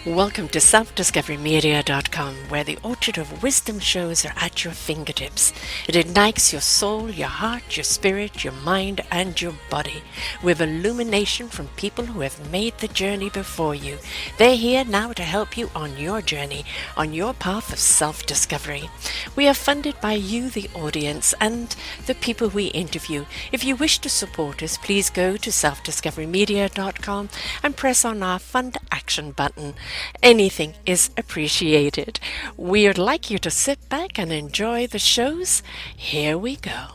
Welcome to selfdiscoverymedia.com, where the orchard of wisdom shows are at your fingertips. It ignites your soul, your heart, your spirit, your mind, and your body with illumination from people who have made the journey before you. They're here now to help you on your journey, on your path of self-discovery. We are funded by you, the audience, and the people we interview. If you wish to support us, please go to selfdiscoverymedia.com and press on our Fund Action button. Anything is appreciated. We'd like you to sit back and enjoy the shows. Here we go.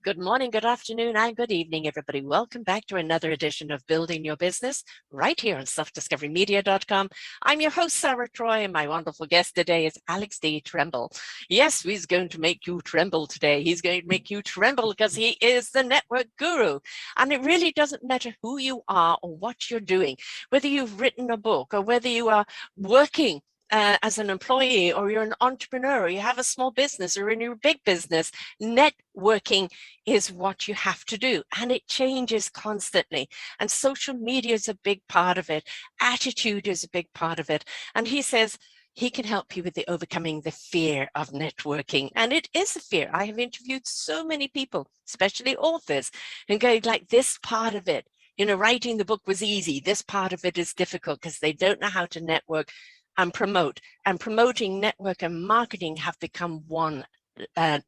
Good morning, good afternoon, and good evening, everybody. Welcome back to another edition of Building Your Business right here on selfdiscoverymedia.com. I'm your host, Sarah Troy, and my wonderful guest today is Alex D. Tremble. Yes, he's going to make you tremble today. He's going to make you tremble because he is the network guru. And it really doesn't matter who you are or what you're doing, whether you've written a book or whether you are working as an employee, or you're an entrepreneur, or you have a small business, or in your big business, networking is what you have to do. And it changes constantly. And social media is a big part of it. Attitude is a big part of it. And he says, he can help you with the overcoming the fear of networking. And it is a fear. I have interviewed so many people, especially authors, and going like, this part of it, writing the book was easy. This part of it is difficult because they don't know how to network and promote. And promoting, network, and marketing have become one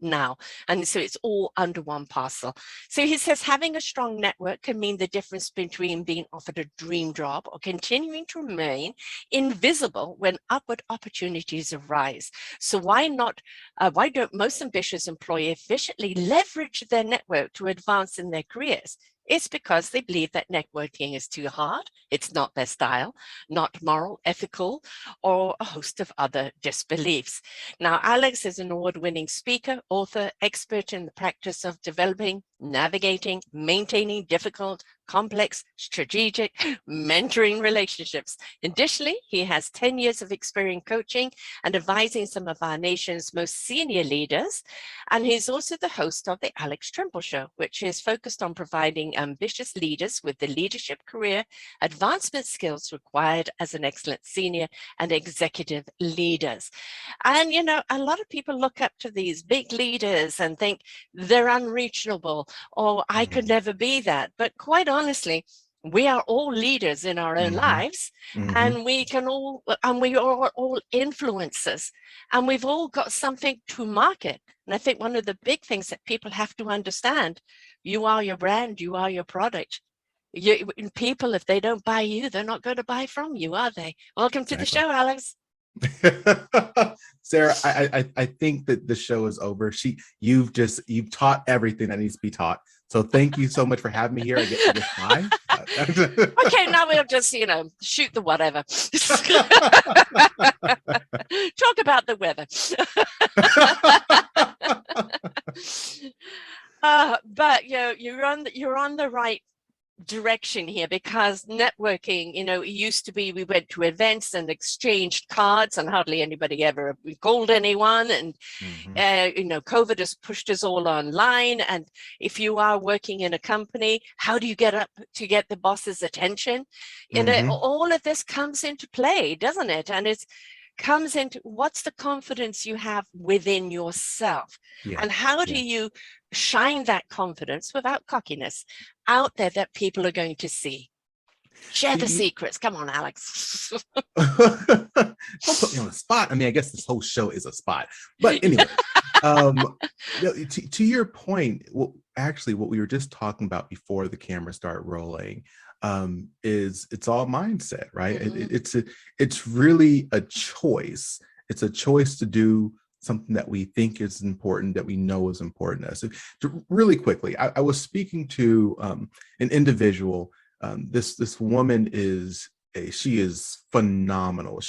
now. And so it's all under one parcel. So he says having a strong network can mean the difference between being offered a dream job or continuing to remain invisible when upward opportunities arise. So why don't most ambitious employees efficiently leverage their network to advance in their careers? It's because they believe that networking is too hard, it's not their style, not moral, ethical, or a host of other disbeliefs. Now, Alex is an award-winning speaker, author, expert in the practice of developing, navigating, maintaining difficult, complex, strategic, mentoring relationships. Additionally, he has 10 years of experience coaching and advising some of our nation's most senior leaders. And he's also the host of the Alex Tremble Show, which is focused on providing ambitious leaders with the leadership career advancement skills required as an excellent senior and executive leaders. And, a lot of people look up to these big leaders and think they're unreachable, or I could never be that. But quite honestly, we are all leaders in our own lives, and we are all influencers, and we've all got something to market. And I think one of the big things that people have to understand, you are your brand, you are your product. People, if they don't buy you, they're not going to buy from you, are they? Welcome to the show, Alex. Sarah, I think that the show is over. You've taught everything that needs to be taught. So thank you so much for having me here. I get to just fly. Okay, now we'll just, shoot the whatever. Talk about the weather. But you're on the right direction here, because networking, it used to be we went to events and exchanged cards and hardly anybody ever called anyone, and COVID has pushed us all online. And if you are working in a company, how do you get up to get the boss's attention? All of this comes into play, doesn't it? And it's comes into what's the confidence you have within yourself, and how do you shine that confidence without cockiness out there that people are going to see? Share the secrets. Come on, Alex. Don't put me on the spot. I mean, I guess this whole show is a spot. But anyway, to your point, actually, what we were just talking about before the camera started rolling is it's all mindset, right? It's really a choice. It's a choice to do something that we think is important, that we know is important to us. So, really quickly, I was speaking to an individual. This woman she is phenomenal.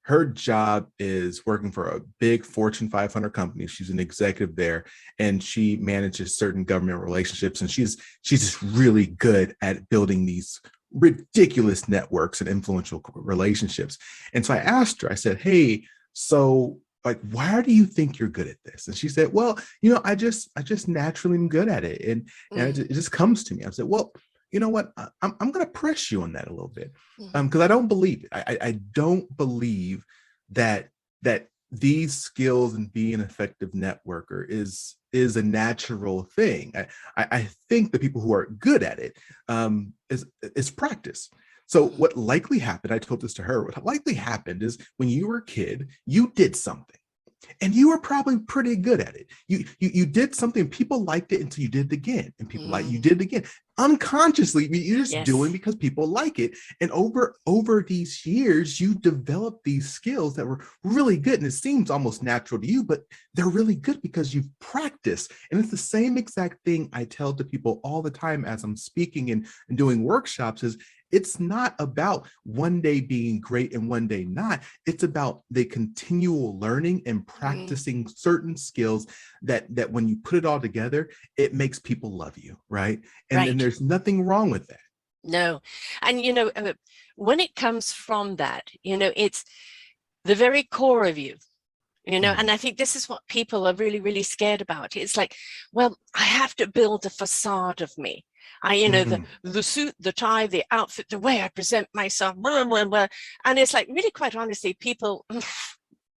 Her job is working for a big Fortune 500 company. She's an executive there, and she manages certain government relationships. And she's just really good at building these ridiculous networks and influential relationships. And so I asked her, I said, hey, so like, why do you think you're good at this? And she said, well, I just naturally am good at it. And it just comes to me. I said, well, you know what? I'm going to press you on that a little bit. Because I don't believe it. I don't believe that these skills and being an effective networker is a natural thing. I think the people who are good at it is practice. So what likely happened, I told this to her, what likely happened is when you were a kid, you did something. And you were probably pretty good at it. You did something, people liked it until you did it again. And people like you did it again. Unconsciously, you're just doing because people like it. And over these years, you developed these skills that were really good. And it seems almost natural to you, but they're really good because you've practiced. And it's the same exact thing I tell to people all the time as I'm speaking and doing workshops is, it's not about one day being great and one day not. It's about the continual learning and practicing certain skills that when you put it all together, it makes people love you, right? And there's nothing wrong with that. No. And, when it comes from that, it's the very core of you. And I think this is what people are really, really scared about. It's like, well, I have to build a facade of me. The suit, the tie, the outfit, the way I present myself, blah, blah, blah. And it's like, really, quite honestly, people,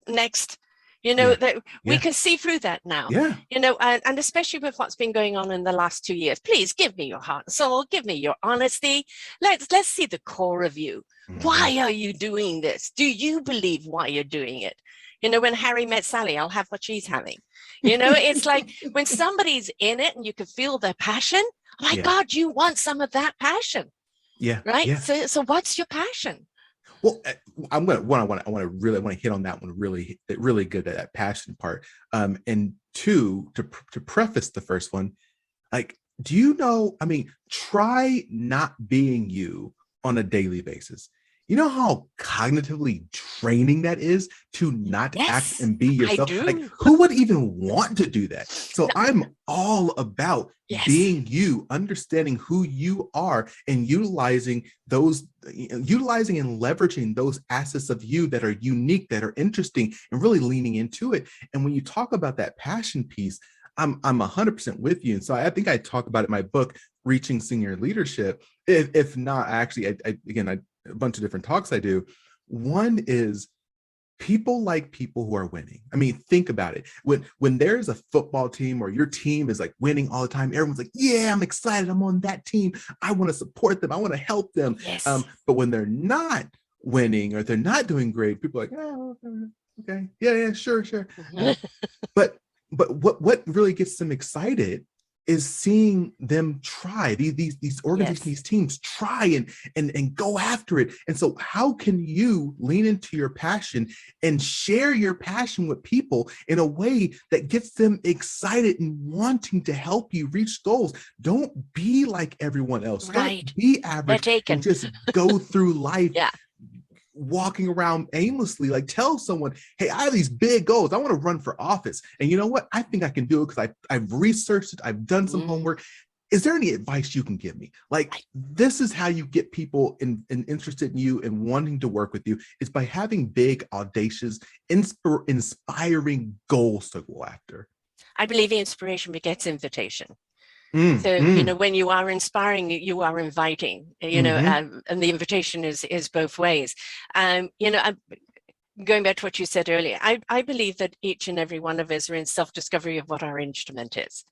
next, that we can see through that now, and especially with what's been going on in the last 2 years. Please give me your heart and soul, give me your honesty. Let's see the core of you. Why are you doing this? Do you believe why you're doing it? When Harry met Sally, I'll have what she's having. It's like when somebody's in it and you can feel their passion. My God, you want some of that passion. Right. Yeah. So what's your passion? Well, I want to hit on that one really good, that passion part. And two, to preface the first one, like, do you know, try not being you on a daily basis. You know how cognitively draining that is to not act and be yourself? Like, who would even want to do that? So I'm all about being you, understanding who you are, and utilizing and leveraging those assets of you that are unique, that are interesting, and really leaning into it. And when you talk about that passion piece, I'm 100% with you. And so I think I talk about it in my book, Reaching Senior Leadership. If not, actually, I a bunch of different talks I do. One is people like people who are winning. Think about it. When there's a football team or your team is like winning all the time, everyone's like, yeah, I'm excited. I'm on that team. I want to support them. I want to help them. But when they're not winning or they're not doing great, people are like, oh, okay. Yeah, sure. But what really gets them excited is seeing them try, these organizations, these teams try and go after it. And so how can you lean into your passion and share your passion with people in a way that gets them excited and wanting to help you reach goals? Don't be like everyone else. Don't be average and just go through life walking around aimlessly. Like, tell someone, hey, I have these big goals. I want to run for office. And you know what? I think I can do it because I've researched it. I've done some homework. Is there any advice you can give me? Like, this is how you get people interested in you and wanting to work with you, is by having big, audacious, inspiring goals to go after. I believe inspiration begets invitation. When you are inspiring, you are inviting, and the invitation is both ways. I'm going back to what you said earlier, I believe that each and every one of us are in self-discovery of what our instrument is.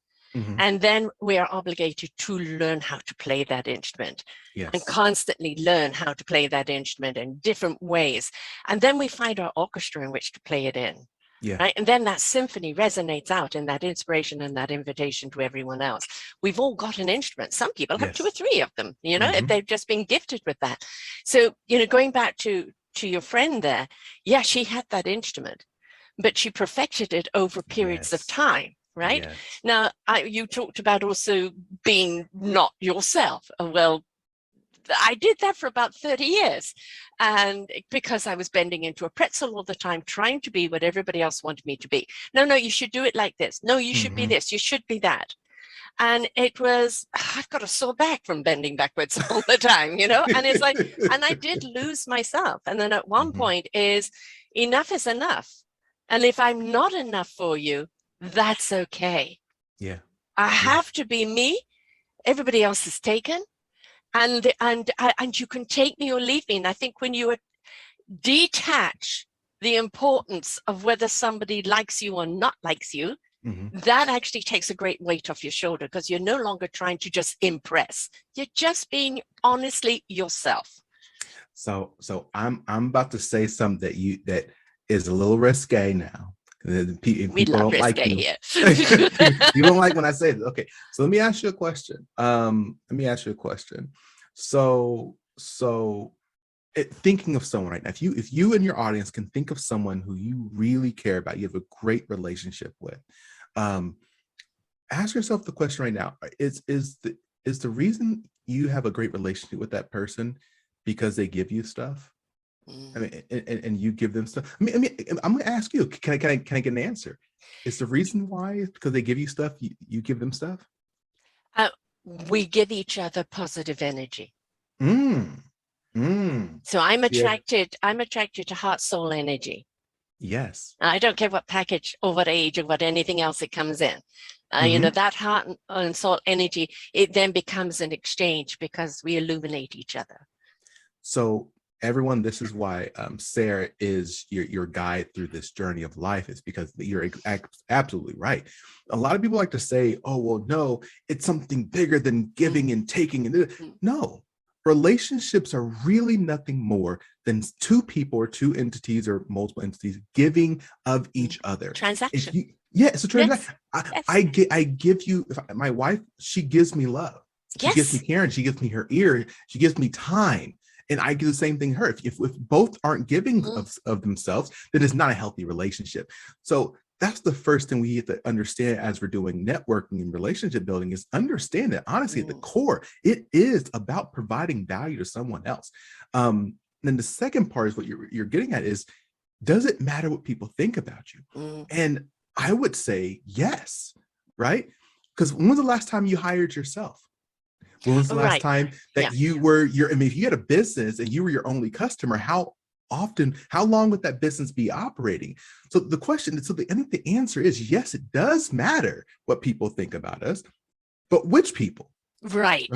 And then we are obligated to learn how to play that instrument and constantly learn how to play that instrument in different ways. And then we find our orchestra in which to play it in. Right. And then that symphony resonates out in that inspiration and that invitation to everyone else. We've all got an instrument. Some people have 2 or 3 of them, if they've just been gifted with that. So, going back to your friend there, she had that instrument, but she perfected it over periods of time. Right. Now, you talked about also being not yourself. Well, I did that for about 30 years. And because I was bending into a pretzel all the time, trying to be what everybody else wanted me to be. No, you should do it like this. No, you should be this. You should be that. And it was, I've got a sore back from bending backwards all the time, and it's like, and I did lose myself. And then at one point is enough is enough. And if I'm not enough for you, that's okay. Yeah. I have to be me. Everybody else is taken. And you can take me or leave me. And I think when you detach the importance of whether somebody likes you or not likes you, that actually takes a great weight off your shoulder, because you're no longer trying to just impress. You're just being honestly yourself. So I'm about to say something that is a little risque now. We People love don't like risque me. here. People don't like when I say it. Okay, so let me ask you a question. Thinking of someone right now, if you and your audience can think of someone who you really care about, you have a great relationship with, ask yourself the question right now: is the reason you have a great relationship with that person because they give you stuff? I mean, and you give them stuff. I mean, I'm going to ask you. Can I get an answer? Is the reason why because they give you stuff, you give them stuff? We give each other positive energy. So I'm attracted. Yeah. I'm attracted to heart soul energy. Yes. I don't care what package or what age or what anything else it comes in. You know, that heart and soul energy, it then becomes an exchange because we illuminate each other. So everyone, this is why Sarah is your guide through this journey of life, is because you're absolutely right. A lot of people like to say, oh, well, no, it's something bigger than giving and taking. And no, relationships are really nothing more than two people or two entities or multiple entities giving of each other. Transaction. It's a transaction. Yes. I give you, my wife, she gives me love. She gives me care, and she gives me her ear. She gives me time. And I do the same thing to her. If both aren't giving of themselves, then it's not a healthy relationship. So that's the first thing we have to understand as we're doing networking and relationship building, is understand that honestly at the core, it is about providing value to someone else. Then the second part is what you're getting at is, does it matter what people think about you? And I would say yes, right? Because when was the last time you hired yourself? When was the last time that you were I mean, if you had a business and you were your only customer, how long would that business be operating? So the question, I think the answer is yes, it does matter what people think about us, but which people? Right.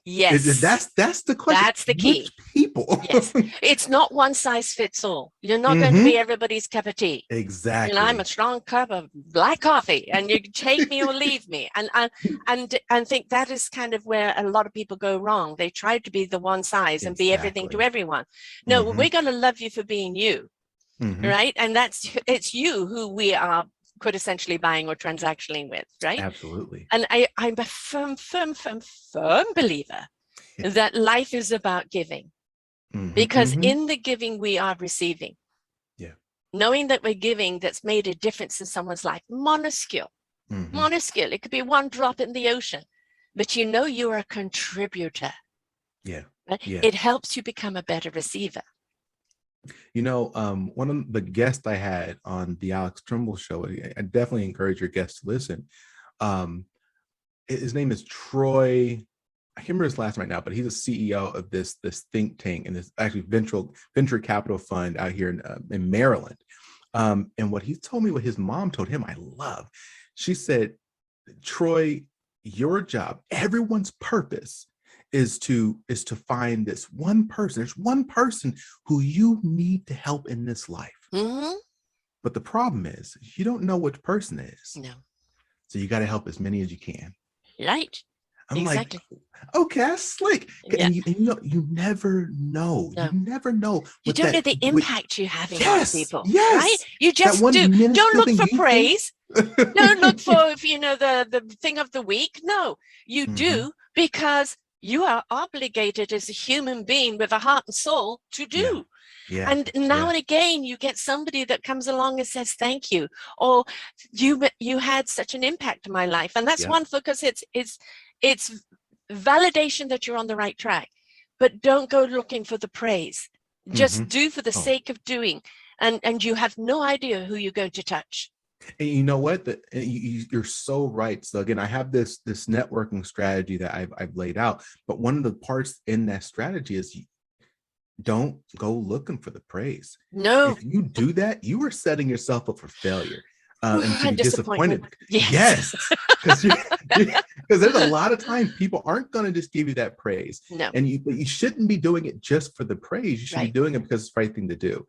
Yes. That's the question. That's the key. Which people? Yes. It's not one size fits all. You're not going to be everybody's cup of tea. Exactly. And I'm a strong cup of black coffee, and you can take me or leave me. And think that is kind of where a lot of people go wrong. They try to be the one size and be everything to everyone. No, we're going to love you for being you. Right. And it's you who we are quintessentially buying or transactioning with, right? Absolutely. And I'm a firm believer that life is about giving, because in the giving we are receiving. Yeah. Knowing that we're giving, that's made a difference in someone's life, minuscule. It could be one drop in the ocean, but you know you're a contributor. Yeah. It helps you become a better receiver. You know, one of the guests I had on the Alex Tremble show, I definitely encourage your guests to listen. His name is Troy. I can't remember his last name right now, but he's a CEO of this think tank and this actually venture capital fund out here in Maryland. And what he told me, what his mom told him, I love. She said, Troy, your job, everyone's purpose is to find this one person. There's one person who you need to help in this life. But the problem is you don't know which person it is. No. So you got to help as many as you can. Right. I'm exactly. Like, okay, that's slick. Yeah. And you never know. No. You never know. You don't know the impact you have in other people. Yes. Right? You just do. Don't look for praise. Don't look for, the thing of the week. No, you do, because you are obligated as a human being with a heart and soul to do. Yeah. And now and again, you get somebody that comes along and says, thank you, or you had such an impact in my life. And that's wonderful, because it's validation that you're on the right track. But don't go looking for the praise. Just do for the sake of doing. And you have no idea who you're going to touch. And you know what? You're so right. So again, I have this networking strategy that I've laid out. But one of the parts in that strategy is don't go looking for the praise. No. If you do that, you are setting yourself up for failure and to And be disappointed. disappointment. Yes. Yes, because there's a lot of times people aren't going to just give you that praise, No. and you shouldn't be doing it just for the praise. You should be doing it because it's the right thing to do.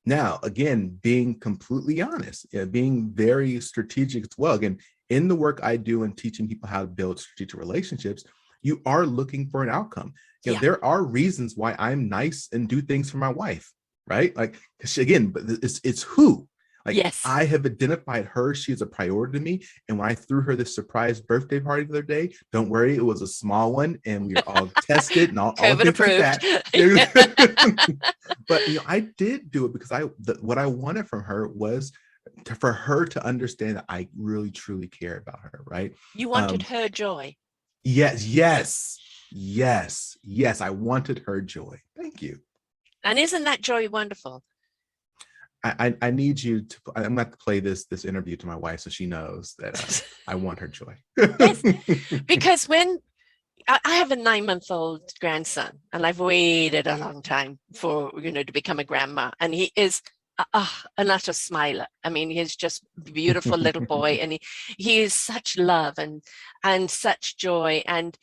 Now, again, being completely honest, being very strategic as well. Again, in the work I do and teaching people how to build strategic relationships, you are looking for an outcome. There are reasons why I'm nice and do things for my wife, right? Like, again, but it's who. Like, yes. I have identified her. She is a priority to me. And when I threw her this surprise birthday party the other day, don't worry, it was a small one, and we were all tested and all COVID things approved. like that. But I did do it because what I wanted from her was for her to understand that I really truly care about her, right? You wanted her joy. Yes. I wanted her joy. Thank you. And isn't that joy wonderful? I need you to, I'm going to have to play this interview to my wife so she knows that I want her joy. Yes, because when I have a 9-month-old grandson, and I've waited a long time for, to become a grandma, and he is an utter smiler. I mean, he's just a beautiful little boy, and he is such love and such joy, and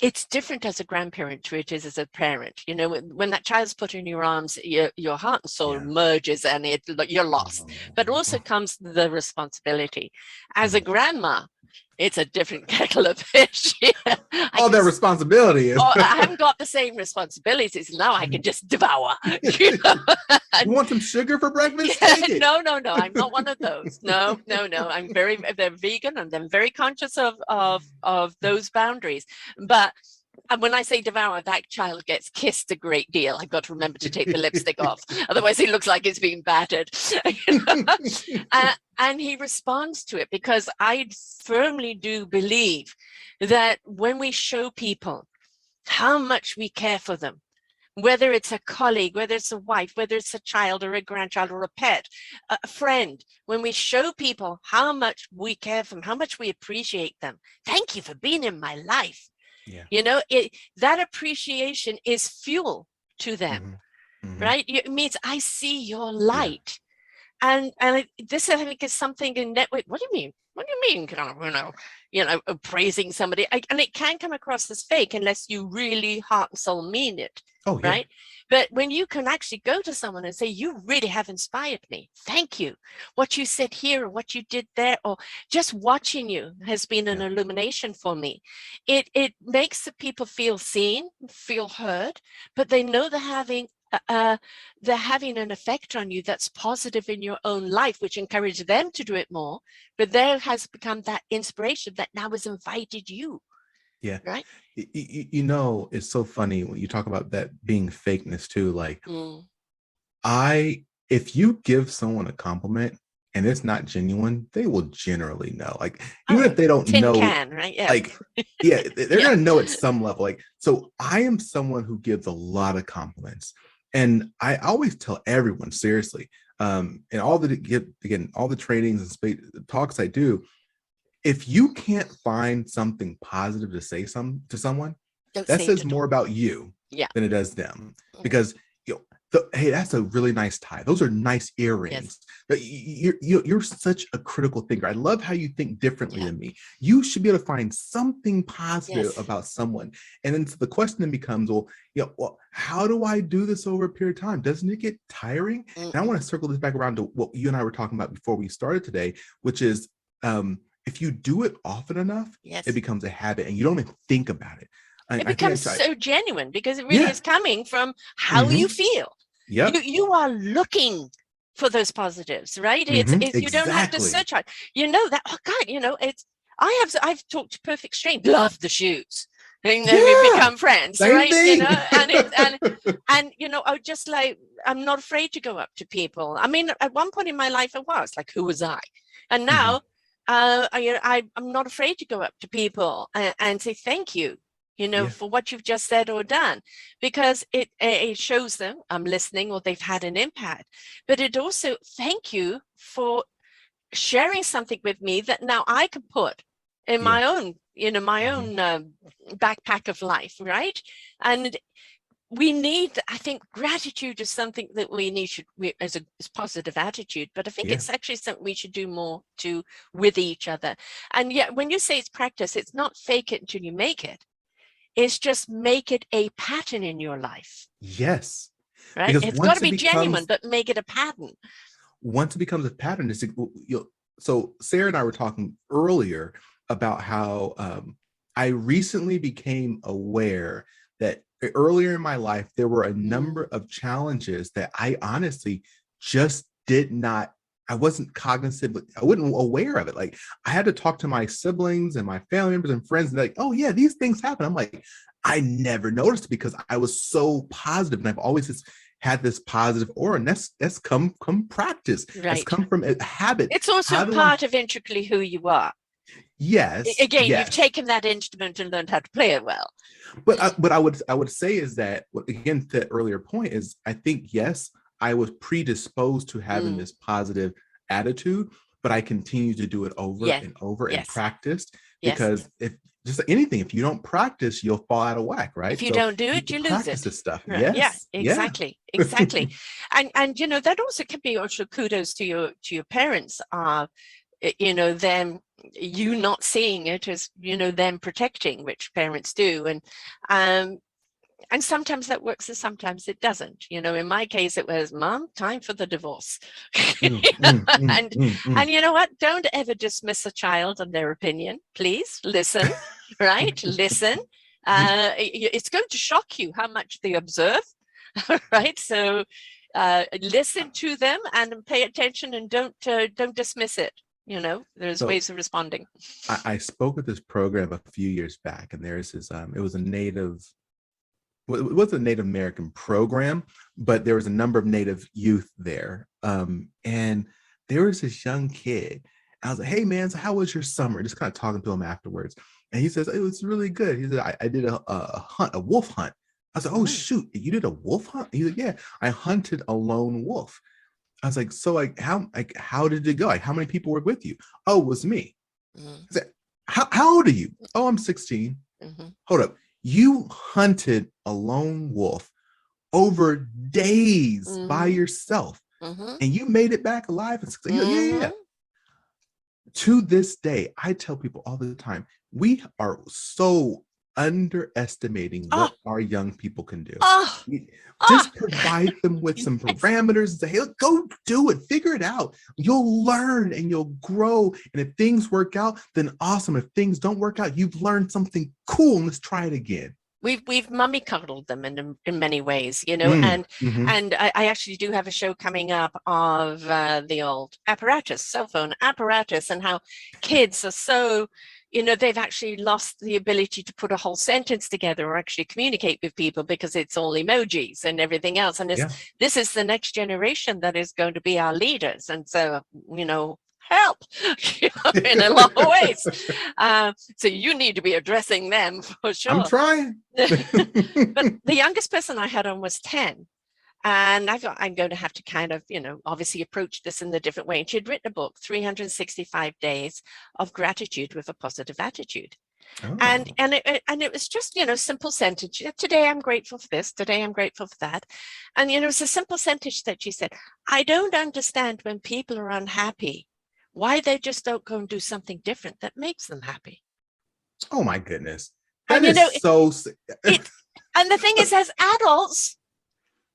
it's different as a grandparent to it is as a parent. When that child's put in your arms, your heart and soul merges, and you're lost. But also comes the responsibility. As a grandma, it's a different kettle of fish. All that responsibility is. I haven't got the same responsibilities now. I can just devour. You want some sugar for breakfast? No, I'm not one of those. No. They're vegan, and I'm very conscious of those boundaries. But when I say devour, that child gets kissed a great deal. I've got to remember to take the lipstick off. Otherwise, he looks like he's being battered. And he responds to it, because I firmly do believe that when we show people how much we care for them, whether it's a colleague, whether it's a wife, whether it's a child or a grandchild or a pet, a friend, when we show people how much we care for them, how much we appreciate them, thank you for being in my life. That appreciation is fuel to them, right? It means I see your light. And this, I think, is something in network. What do you mean? What do you mean? Kind of, praising somebody, and it can come across as fake unless you really heart and soul mean it. Right? But when you can actually go to someone and say, you really have inspired me. Thank you. What you said here, or what you did there, or just watching you has been an illumination for me. It makes the people feel seen, feel heard, but they know they're having an effect on you that's positive in your own life, which encourages them to do it more. But there has become that inspiration that now has invited you. Yeah. Right. It's so funny when you talk about that being fakeness too. Like, if you give someone a compliment and it's not genuine, they will generally know. Like, even if they don't know, right? Like, they're gonna know at some level. Like, so I am someone who gives a lot of compliments. And I always tell everyone, seriously, and all the trainings and talks I do, if you can't find something positive to say to someone, that says more about you than it does them. Because hey, that's a really nice tie. Those are nice earrings. You're such a critical thinker. I love how you think differently than me. You should be able to find something positive about someone. And then the question then becomes, well, how do I do this over a period of time? Doesn't it get tiring? And I want to circle this back around to what you and I were talking about before we started today, which is if you do it often enough, it becomes a habit and you don't even think about it. It becomes so genuine, because it really is coming from how you feel. You are looking for those positives, right? It's you don't have to search hard. That, oh God, it's I've talked to perfect strangers, love the shoes. And then we become friends, right? And I just like, I'm not afraid to go up to people. I mean, at one point in my life, I was like, who was I? And now I'm not afraid to go up to people and say thank you, for what you've just said or done, because it shows them I'm listening, or they've had an impact. But it also, thank you for sharing something with me that now I can put in my own, my own backpack of life, right? And we need, I think gratitude is something that we need as positive attitude, but I think Yeah. it's actually something we should do more with each other. And yet when you say it's practice, it's not fake it until you make it. It's just make it a pattern in your life. Yes. Right? Because It's got to be genuine, but make it a pattern. Once it becomes a pattern, so Sarah and I were talking earlier about how I recently became aware that earlier in my life, there were a number of challenges that I honestly just I wasn't cognizant, I wasn't aware of it. Like I had to talk to my siblings and my family members and friends and like, oh yeah, these things happen. I'm like, I never noticed because I was so positive, and I've always had this positive aura, and that's come practice. Right. That's come from a habit. It's also part of intricately who you are. Yes. Again, yes. You've taken that instrument and learned how to play it well. But I would say is that, again, to that earlier point is, I think, yes, I was predisposed to having this positive attitude, but I continue to do it over and over and practiced, because if just anything, if you don't practice, you'll fall out of whack, right? If you don't do it, you lose it. Practice this stuff. Right. Yes. Yeah, exactly. Exactly. And that also can be also kudos to your parents. Them, you not seeing it as, them protecting, which parents do. And sometimes that works and sometimes it doesn't. In my case, it was, Mom, time for the divorce. And you know what? Don't ever dismiss a child and their opinion. Please listen, right? Listen. It's going to shock you how much they observe, right? So listen to them and pay attention, and don't dismiss it. There's ways of responding. I spoke at this program a few years back, and there's this, it was a Native American program, but there was a number of Native youth there. And there was this young kid. I was like, hey man, so how was your summer? Just kind of talking to him afterwards. And he says, it was really good. He said, I did a wolf hunt. I was like, oh shoot, you did a wolf hunt? He's like, yeah, I hunted a lone wolf. I was like, so how did it go? Like, how many people were with you? Oh, it was me. I said, how old are you? Oh, I'm 16. Hold up. You hunted a lone wolf over days by yourself, and you made it back alive. And yeah. To this day, I tell people all the time, we are so underestimating what our young people can do. Just provide them with some parameters and say, hey, go do it, figure it out. You'll learn and you'll grow. And if things work out, then awesome. If things don't work out, you've learned something cool, and let's try it again. We've mummy cuddled them in many ways, and I actually do have a show coming up of the old cell phone apparatus, and how kids are so, they've actually lost the ability to put a whole sentence together or actually communicate with people, because it's all emojis and everything else. And this is the next generation that is going to be our leaders. And so, help in a lot of ways. So you need to be addressing them for sure. I'm trying. But the youngest person I had on was 10. And I thought, I'm going to have to kind of, obviously approach this in a different way. And she had written a book, 365 Days of Gratitude with a Positive Attitude. And it was just, simple sentence. Today I'm grateful for this. Today I'm grateful for that. And, it was a simple sentence that she said, I don't understand when people are unhappy, why they just don't go and do something different that makes them happy. Oh my goodness. That is so and the thing is, as adults,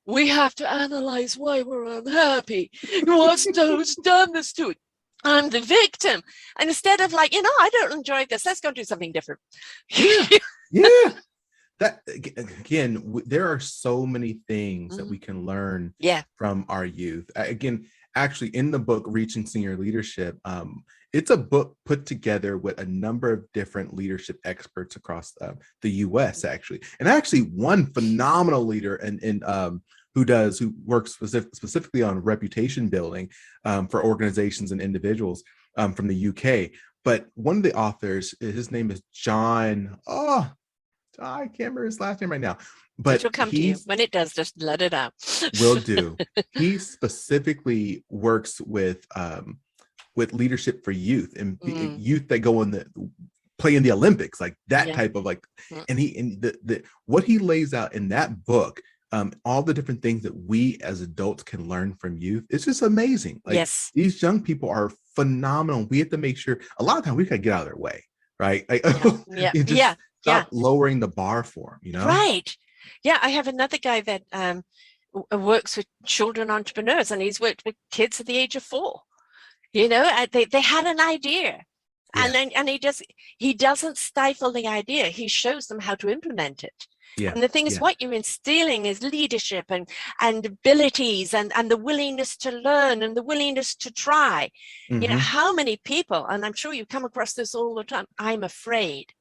we have to analyze why we're unhappy. Who's done this to it? I'm the victim. And instead of like, I don't enjoy this, let's go do something different. Yeah. That again, there are so many things that we can learn from our youth. Again, actually, in the book Reaching Senior Leadership, it's a book put together with a number of different leadership experts across the US, actually. And actually one phenomenal leader who works specifically on reputation building for organizations and individuals from the UK. But one of the authors, his name is John. I can't remember his last name right now, but it'll come to you. When it does, just let it out. Will do. He specifically works with leadership for youth, and youth that go in play in the Olympics, like that Yeah. type of like, and what he lays out in that book, all the different things that we as adults can learn from youth, it's just amazing. Like Yes. these young people are phenomenal. We have to make sure a lot of times we gotta get out of their way, right? Like, Yeah. you just Yeah. Yeah. stop lowering the bar for them, you know? Right. Yeah. I have another guy that works with children entrepreneurs, and he's worked with kids at the age of 4. You know, they had an idea, and then he doesn't stifle the idea. He shows them how to implement it. Yeah. And the thing is, what you're instilling is leadership and abilities and the willingness to learn and the willingness to try. You know, how many people, and I'm sure you come across this all the time, I'm afraid.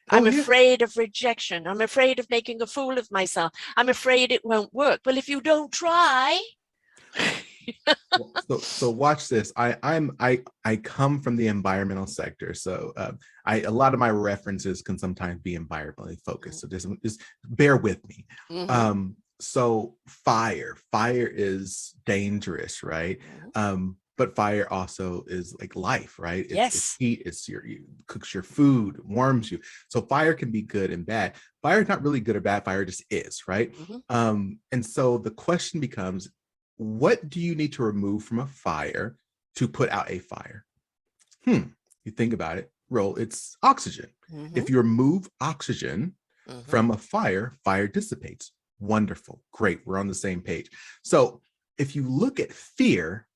I'm afraid of rejection. I'm afraid of making a fool of myself. I'm afraid it won't work. Well, if you don't try. So watch this. I come from the environmental sector, so a lot of my references can sometimes be environmentally focused. So just bear with me. So fire is dangerous, right? But fire also is like life, right? It's heat. It's cooks your food, warms you. So fire can be good and bad. Fire is not really good or bad. Fire just is, right? And so the question becomes, what do you need to remove from a fire to put out a fire? You think about it, it's oxygen. If you remove oxygen from a fire, fire dissipates. Wonderful, great, we're on the same page. So if you look at fear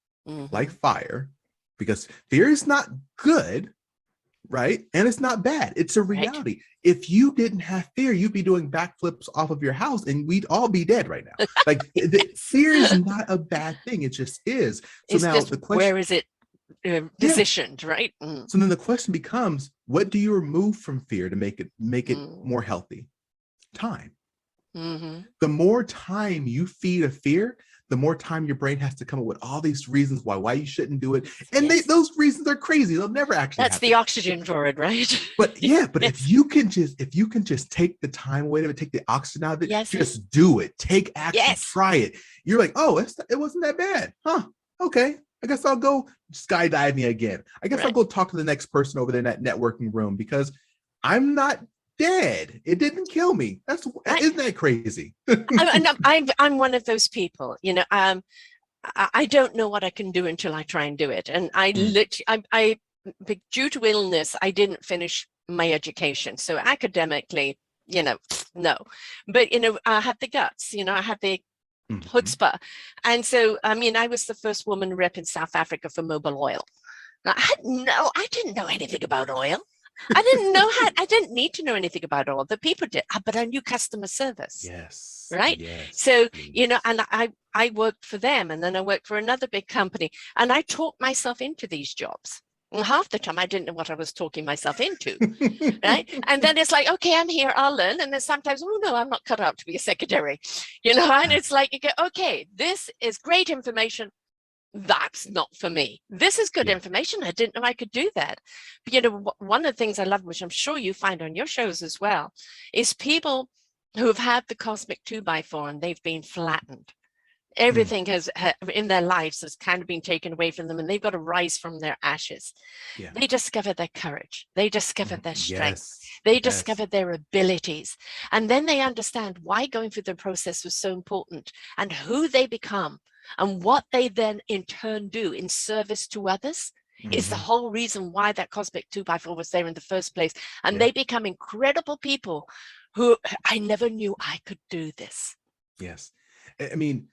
like fire, because fear is not good, right? And it's not bad. It's a reality. Right. If you didn't have fear, you'd be doing backflips off of your house and we'd all be dead right now. Like fear is not a bad thing. It just is. So it's now just, the question, where is it positioned, right? So then the question becomes, what do you remove from fear to make it more healthy? Time. The more time you feed a fear, the more time your brain has to come up with all these reasons why you shouldn't do it. And those reasons are crazy. They'll never actually happen. The oxygen for it, right? But if you can just take the time away to take the oxygen out of it, just do it. Take action, try it. You're like, oh, it wasn't that bad. Huh? Okay. I guess I'll go skydiving again. I guess I'll go talk to the next person over there in that networking room because I'm not dead. It didn't kill me. Isn't that crazy? I'm one of those people, you know. I don't know what I can do until I try and do it. And I due to illness, I didn't finish my education. So academically, you know, no. But, you know, I had the guts, you know, I had the chutzpah. And so, I mean, I was the first woman rep in South Africa for Mobil Oil. Now, I didn't know anything about oil. I didn't need to know anything about oil. The people did, but I knew customer service. Yes. Right. Yes, so, you know, and I worked for them, and then I worked for another big company, and I talked myself into these jobs. And half the time I didn't know what I was talking myself into. Right. And then it's like, okay, I'm here, I'll learn. And then sometimes, oh no, I'm not cut out to be a secretary, you know, and it's like, you go, okay, this is great information. That's not for me. This is good information. I didn't know I could do that. But, you know, one of the things I love, which I'm sure you find on your shows as well, is people who have had the cosmic 2x4 and they've been flattened. Everything has in their lives has kind of been taken away from them, and they've got to rise from their ashes. They discover their courage. They discover their strength. They discover their abilities. And then they understand why going through the process was so important and who they become. And what they then in turn do in service to others is the whole reason why that cosmic 2x4 was there in the first place. And they become incredible people who I never knew I could do this. Yes. I mean,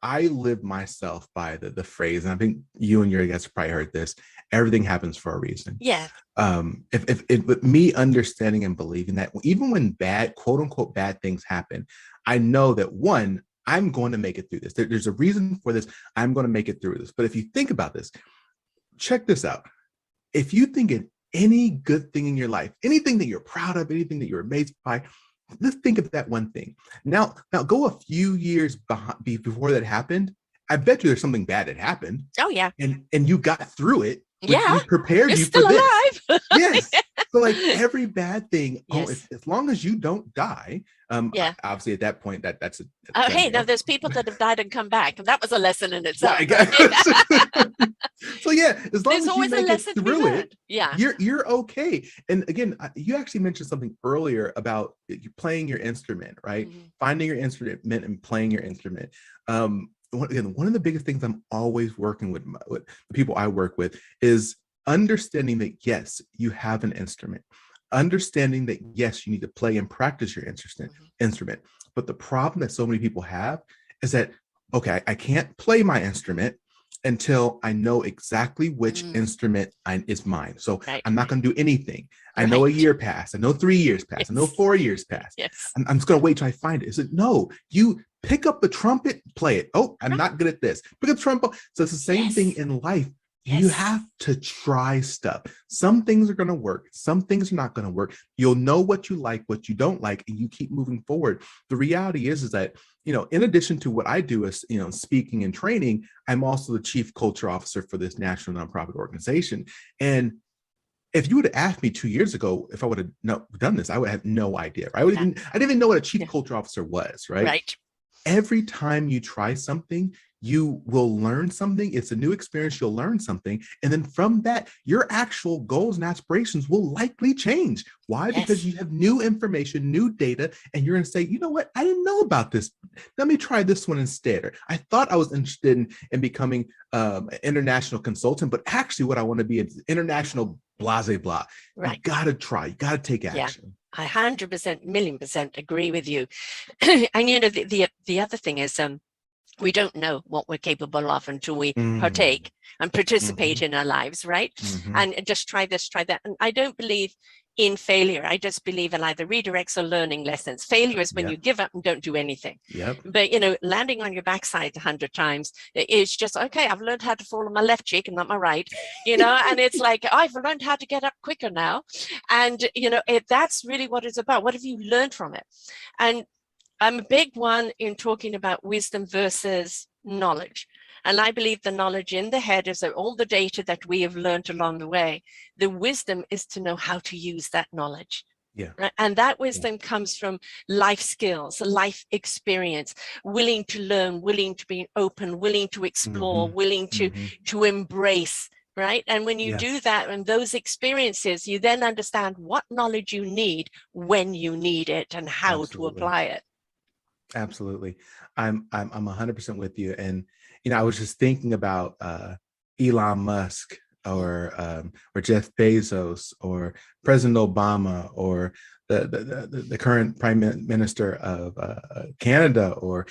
I live myself by the phrase, and I think you and your guests probably heard this, everything happens for a reason. Yeah. If with me understanding and believing that even when bad, quote unquote, bad things happen, I know that one, I'm going to make it through this. There's a reason for this. I'm going to make it through this. But if you think about this, check this out. If you think of any good thing in your life, anything that you're proud of, anything that you're amazed by, let's think of that one thing. Now go a few years before that happened. I bet you there's something bad that happened. Oh yeah. And you got through it. Yeah. We prepared you still for this. Alive. Yes. So like every bad thing, as long as you don't die, obviously at that point that's hey, now there's people that have died and come back, and that was a lesson in itself. So yeah, as long There's as you always a make it lesson to be through it, learned. Yeah. you're okay. And again, you actually mentioned something earlier about you playing your instrument, right? Finding your instrument and playing your instrument. Again, one of the biggest things I'm always working with the people I work with is understanding that yes, you have an instrument. Understanding that yes, you need to play and practice your instrument. But the problem that so many people have is that, okay, I can't play my instrument until I know exactly which instrument is mine. So I'm not going to do anything. I know a year passed. I know 3 years passed. I know 4 years passed. Yes. I'm just going to wait till I find it. Is it no? You pick up the trumpet, play it. Oh, I'm not good at this. Pick up the trumpet. So it's the same thing in life. You have to try stuff. Some things are going to work. Some things are not going to work. You'll know what you like, what you don't like, and you keep moving forward. The reality is that, in addition to what I do as, speaking and training, I'm also the chief culture officer for this national nonprofit organization. And if you would have asked me 2 years ago if I would have done this, I would have no idea. Right? I didn't even know what a chief culture officer was. Right. Every time you try something, you will learn something. It's a new experience. You'll learn something. And then from that, your actual goals and aspirations will likely change. Why? Because you have new information, new data, and you're going to say, you know what? I didn't know about this. Let me try this one instead. Or I thought I was interested in becoming an international consultant, but actually what I want to be is international blah, blah, blah. You got to try. You got to take action. I 100%, 1,000,000% agree with you. And the other thing is, we don't know what we're capable of until we partake and participate in our lives, right? And just try this, try that. And I don't believe in failure. I just believe in either redirects or learning lessons. Failure is when you give up and don't do anything. But, landing on your backside 100 times is just, okay, I've learned how to fall on my left cheek and not my right, and it's like, I've learned how to get up quicker now. And, that's really what it's about. What have you learned from it? And I'm a big one in talking about wisdom versus knowledge. And I believe the knowledge in the head is that all the data that we have learned along the way. The wisdom is to know how to use that knowledge. Right? And that wisdom comes from life skills, life experience, willing to learn, willing to be open, willing to explore, willing to embrace. Right. And when you do that and those experiences, you then understand what knowledge you need when you need it and how to apply it. Absolutely. I'm 100% with you. And, I was just thinking about Elon Musk or Jeff Bezos or President Obama or the current Prime Minister of Canada, or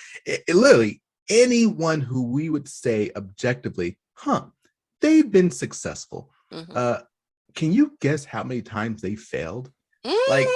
literally anyone who we would say objectively, they've been successful. Can you guess how many times they failed? Like,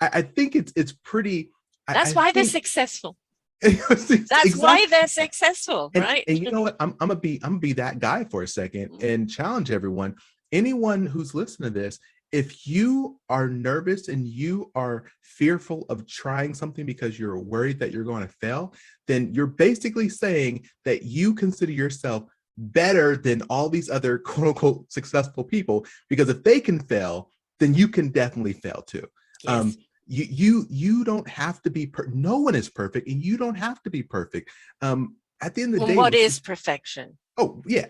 I think it's pretty. That's why they're successful. That's why they're successful, right? And you know what? I'm gonna be that guy for a second and challenge everyone. Anyone who's listening to this, if you are nervous and you are fearful of trying something because you're worried that you're going to fail, then you're basically saying that you consider yourself better than all these other quote unquote successful people, because if they can fail, then you can definitely fail too. You don't have to be no one is perfect, and you don't have to be perfect. At the end of the day, what is perfection? Oh yeah.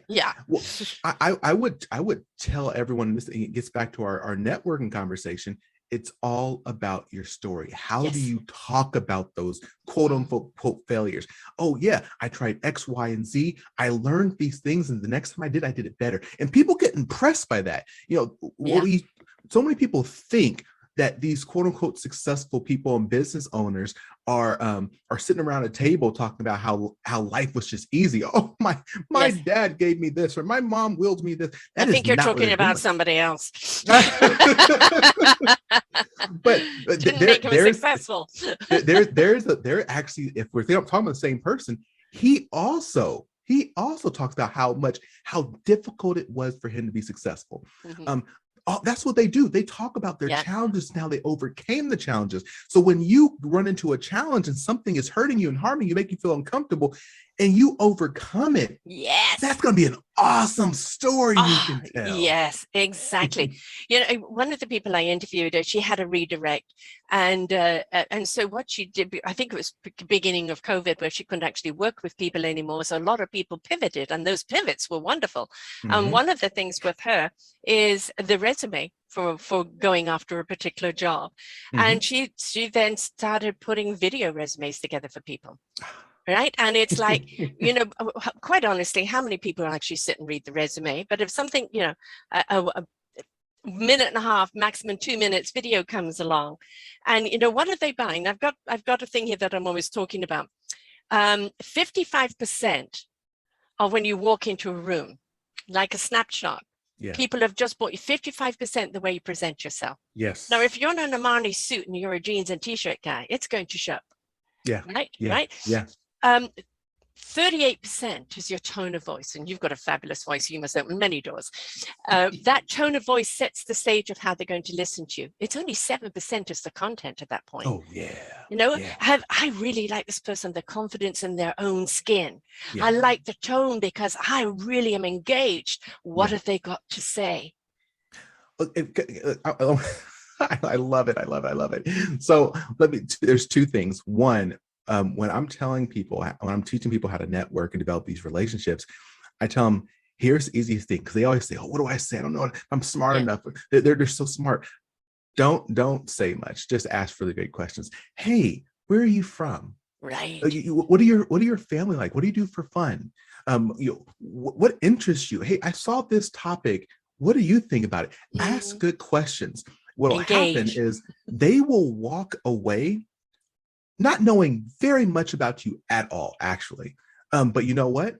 Well, I would tell everyone, this it gets back to our networking conversation. It's all about your story. How do you talk about those quote unquote failures? Oh yeah, I tried X, Y, and Z. I learned these things, and the next time I did it better. And people get impressed by that. So many people think that these quote unquote successful people and business owners are sitting around a table talking about how life was just easy. Oh, my dad gave me this, or my mom willed me this. I think you're talking about somebody else. But didn't make him successful. There actually, if we're talking about the same person, he also talks about how difficult it was for him to be successful. That's what they do. They talk about their challenges and how they overcame the challenges. So when you run into a challenge and something is hurting you and harming you, make you feel uncomfortable, and you overcome it, Yes. that's going to be an awesome story you can tell. Yes, exactly. You know, one of the people I interviewed, she had a redirect, and so what she did, I think it was beginning of COVID, where she couldn't actually work with people anymore. So a lot of people pivoted, and those pivots were wonderful. And one of the things with her is the resume for going after a particular job, and she then started putting video resumes together for people. Right. And it's like, you know, quite honestly, how many people actually sit and read the resume? But if something, you know, a minute and a half, maximum 2 minutes video comes along, and, you know, what are they buying? I've got a thing here that I'm always talking about. 55% of when you walk into a room, like a snapshot, people have just bought you 55% the way you present yourself. Yes. Now, if you're in an Armani suit and you're a jeans and t-shirt guy, it's going to show. Yeah. Right. Yeah. Right. Yeah. 38% is your tone of voice, and you've got a fabulous voice. You must open many doors. That tone of voice sets the stage of how they're going to listen to you. It's only 7% is the content at that point. Oh, yeah. You know, I really like this person, the confidence in their own skin. Yeah. I like the tone because I really am engaged. What have they got to say? I love it. I love it. I love it. So there's two things. One, when I'm telling people, when I'm teaching people how to network and develop these relationships, I tell them, here's the easiest thing. Because they always say, oh, what do I say? I don't know. I'm smart enough. They're so smart. Don't say much. Just ask for the great questions. Hey, where are you from? Right. What are your family like? What do you do for fun? What interests you? Hey, I saw this topic. What do you think about it? Ask good questions. What will happen is they will walk away not knowing very much about you at all, actually. But you know what?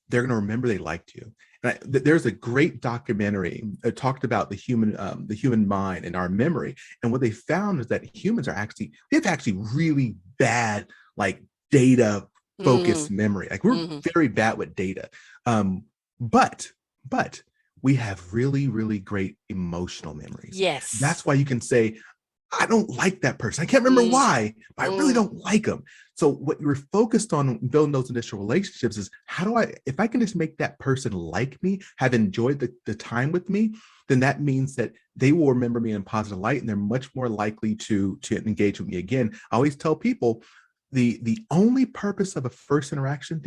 They're going to remember they liked you. And there's a great documentary that talked about the human mind and our memory. And what they found is that humans we have actually really bad, like, data focused memory. Like, we're very bad with data. But we have really, really great emotional memories. Yes. That's why you can say, I don't like that person. I can't remember why, but I really don't like them. So what you're focused on building those initial relationships is, if I can just make that person like me, have enjoyed the time with me, then that means that they will remember me in a positive light, and they're much more likely to engage with me again. I always tell people, the only purpose of a first interaction,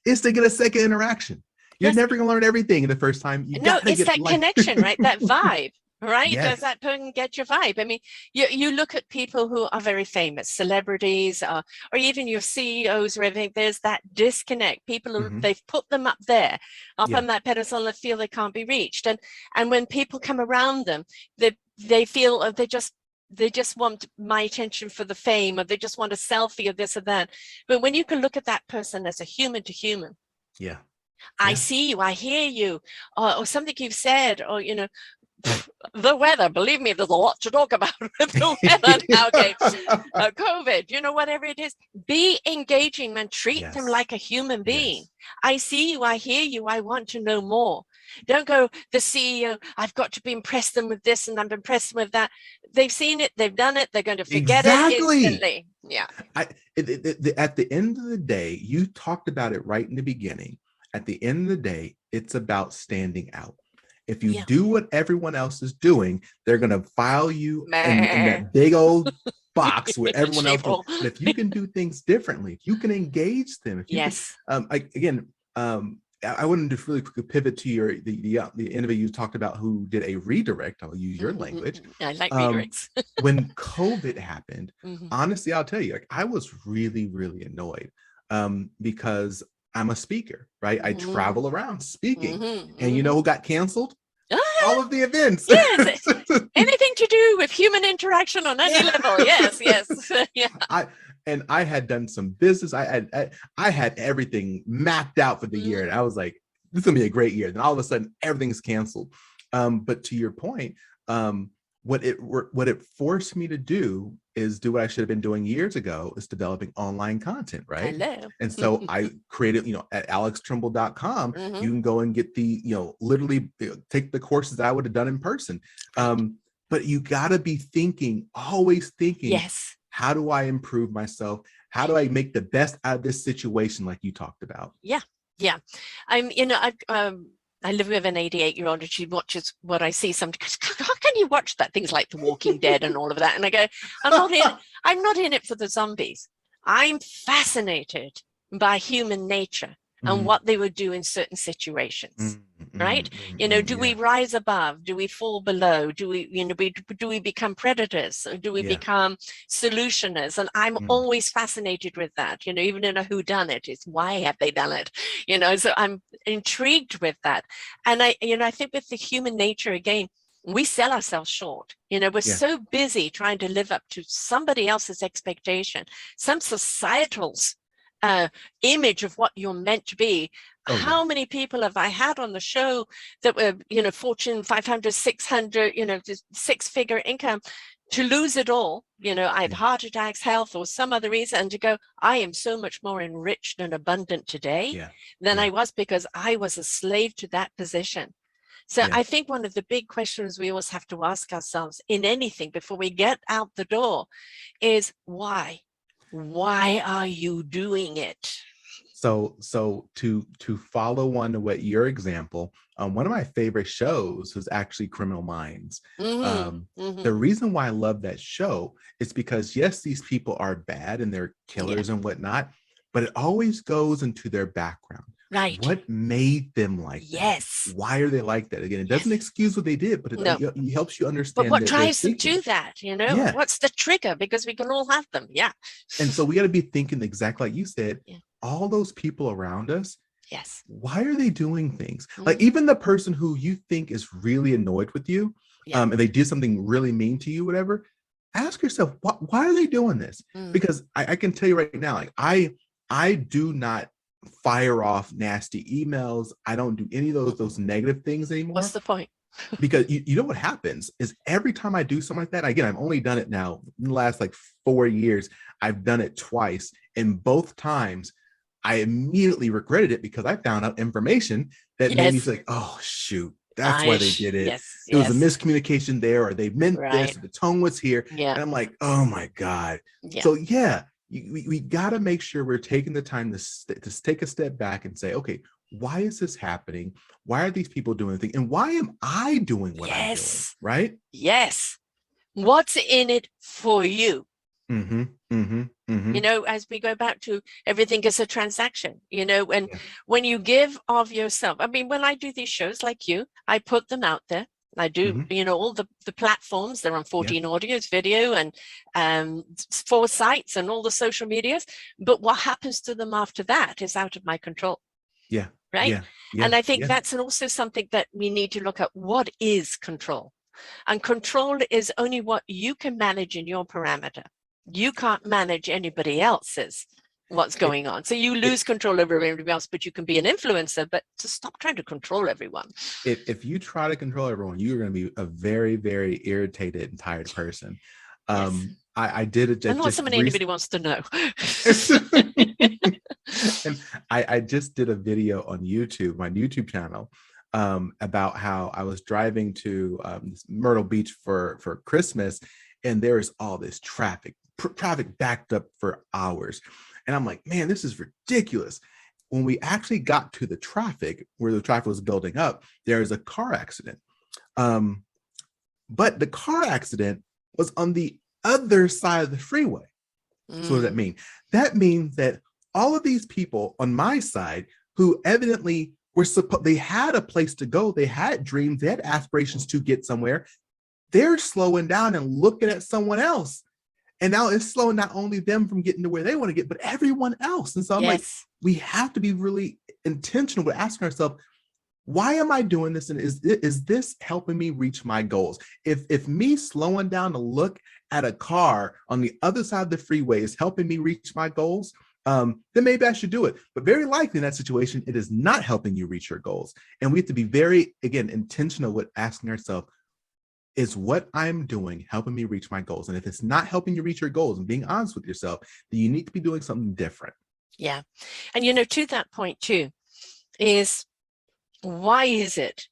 is to get a second interaction. You're never going to learn everything in the first time. It's that connection, right? That vibe. Right? Yes. Does that person get your vibe? I mean, you look at people who are very famous, celebrities, or even your CEOs or everything. There's that disconnect. People, they've put them up there, on that pedestal, and feel they can't be reached. And when people come around them, they feel they just want my attention for the fame, or they just want a selfie or this or that. But when you can look at that person as a human to human, I see you, I hear you, or something you've said, or, you know, the weather, believe me, there's a lot to talk about with the weather nowadays. COVID, you know, whatever it is, be engaging and treat them like a human being. I see you, I hear you, I want to know more. Don't go, the CEO, I've got to be impressed them with this and I'm impressed with that. They've seen it, they've done it, they're going to forget it instantly. Yeah. At the end of the day, you talked about it right in the beginning. At the end of the day, it's about standing out. If you do what everyone else is doing, they're going to file you in that big old box where everyone else goes. But if you can do things differently, if you can engage them, if you can, I wanted to really quickly pivot to the interview you talked about, who did a redirect. I'll use your language. I like redirects. When COVID happened, honestly, I'll tell you, like, I was really, really annoyed because I'm a speaker, right? I travel around speaking, and you know who got canceled? All of the events. Yes, anything to do with human interaction on any level. Yes. I had done some business. I had everything mapped out for the year, and I was like, "This is gonna be a great year." Then all of a sudden, everything's canceled. But to your point, what it forced me to do is do what I should have been doing years ago, is developing online content, right? Hello. And so I created, at alextremble.com, you can go and get literally take the courses that I would have done in person. But you got to be always thinking, how do I improve myself? How do I make the best out of this situation, like you talked about? Yeah, yeah. I live with an 88-year-old, and she watches what I see sometimes. How can you watch that? Things like The Walking Dead and all of that. And I go, I'm not in it for the zombies. I'm fascinated by human nature and what they would do in certain situations. Right? Do we rise above? Do we fall below? Do we become predators? Or do we become solutioners? And I'm always fascinated with that. Even in a whodunit, it's why have they done it? So I'm intrigued with that. And I think with the human nature again, we sell ourselves short. We're so busy trying to live up to somebody else's expectation, some societal's image of what you're meant to be. How many people have I had on the show that were, Fortune 500, 600, six-figure income, to lose it all, either heart attacks, health, or some other reason, and to go, I am so much more enriched and abundant today than I was because I was a slave to that position. So I think one of the big questions we always have to ask ourselves in anything before we get out the door is why? Why are you doing it? So to follow on what your example, one of my favorite shows was actually Criminal Minds. The reason why I love that show is because yes, these people are bad and they're killers and whatnot, but it always goes into their background. Right. What made them like that? Why are they like that? Again, it doesn't excuse what they did, but it helps you understand. But what drives them to that? What's the trigger? Because we can all have them. Yeah. And so we got to be thinking exactly like you said, all those people around us. Yes. Why are they doing things? Like even the person who you think is really annoyed with you, and they did something really mean to you, whatever, ask yourself, why are they doing this? Because I can tell you right now, like I do not fire off nasty emails. I don't do any of those negative things anymore. What's the point? Because you know what happens is every time I do something like that, again, I've only done it now in the last like 4 years. I've done it twice, and both times I immediately regretted it because I found out information that made me feel like, oh shoot, that's why they did it. It was a miscommunication there, or they meant this, or the tone was here. And I'm like, oh my God. So we got to make sure we're taking the time to take a step back and say, okay, why is this happening? Why are these people doing the thing? And why am I doing what I'm doing? Right? Yes. What's in it for you? As we go back to everything is a transaction, and when you give of yourself, I mean, when I do these shows like you, I put them out there. I do, all the platforms, they're on 14 audios, video, and 4 sites and all the social medias. But what happens to them after that is out of my control. Right. And I think that's also something that we need to look at. What is control? And control is only what you can manage in your parameter. You can't manage anybody else's what's going on. So you lose control over everybody else, but you can be an influencer, but to stop trying to control everyone. If you try to control everyone, you're going to be a very, very irritated and tired person. I did it. And not somebody anybody wants to know. And I just did a video on YouTube, my YouTube channel, about how I was driving to Myrtle Beach for Christmas, and there is all this traffic backed up for hours. And I'm like, man, this is ridiculous. When we actually got to the traffic, where the traffic was building up, there was a car accident. But the car accident was on the other side of the freeway. So what does that mean? That means that all of these people on my side who evidently they had a place to go, they had dreams, they had aspirations to get somewhere, they're slowing down and looking at someone else. And now it's slowing not only them from getting to where they want to get, but everyone else. And so I'm like, we have to be really intentional with asking ourselves, why am I doing this? And is this helping me reach my goals? If me slowing down to look at a car on the other side of the freeway is helping me reach my goals, then maybe I should do it. But very likely in that situation, it is not helping you reach your goals. And we have to be very, again, intentional with asking ourselves, is what I'm doing helping me reach my goals? And if it's not helping you reach your goals and being honest with yourself, then you need to be doing something different. Yeah. And, to that point too, is why is it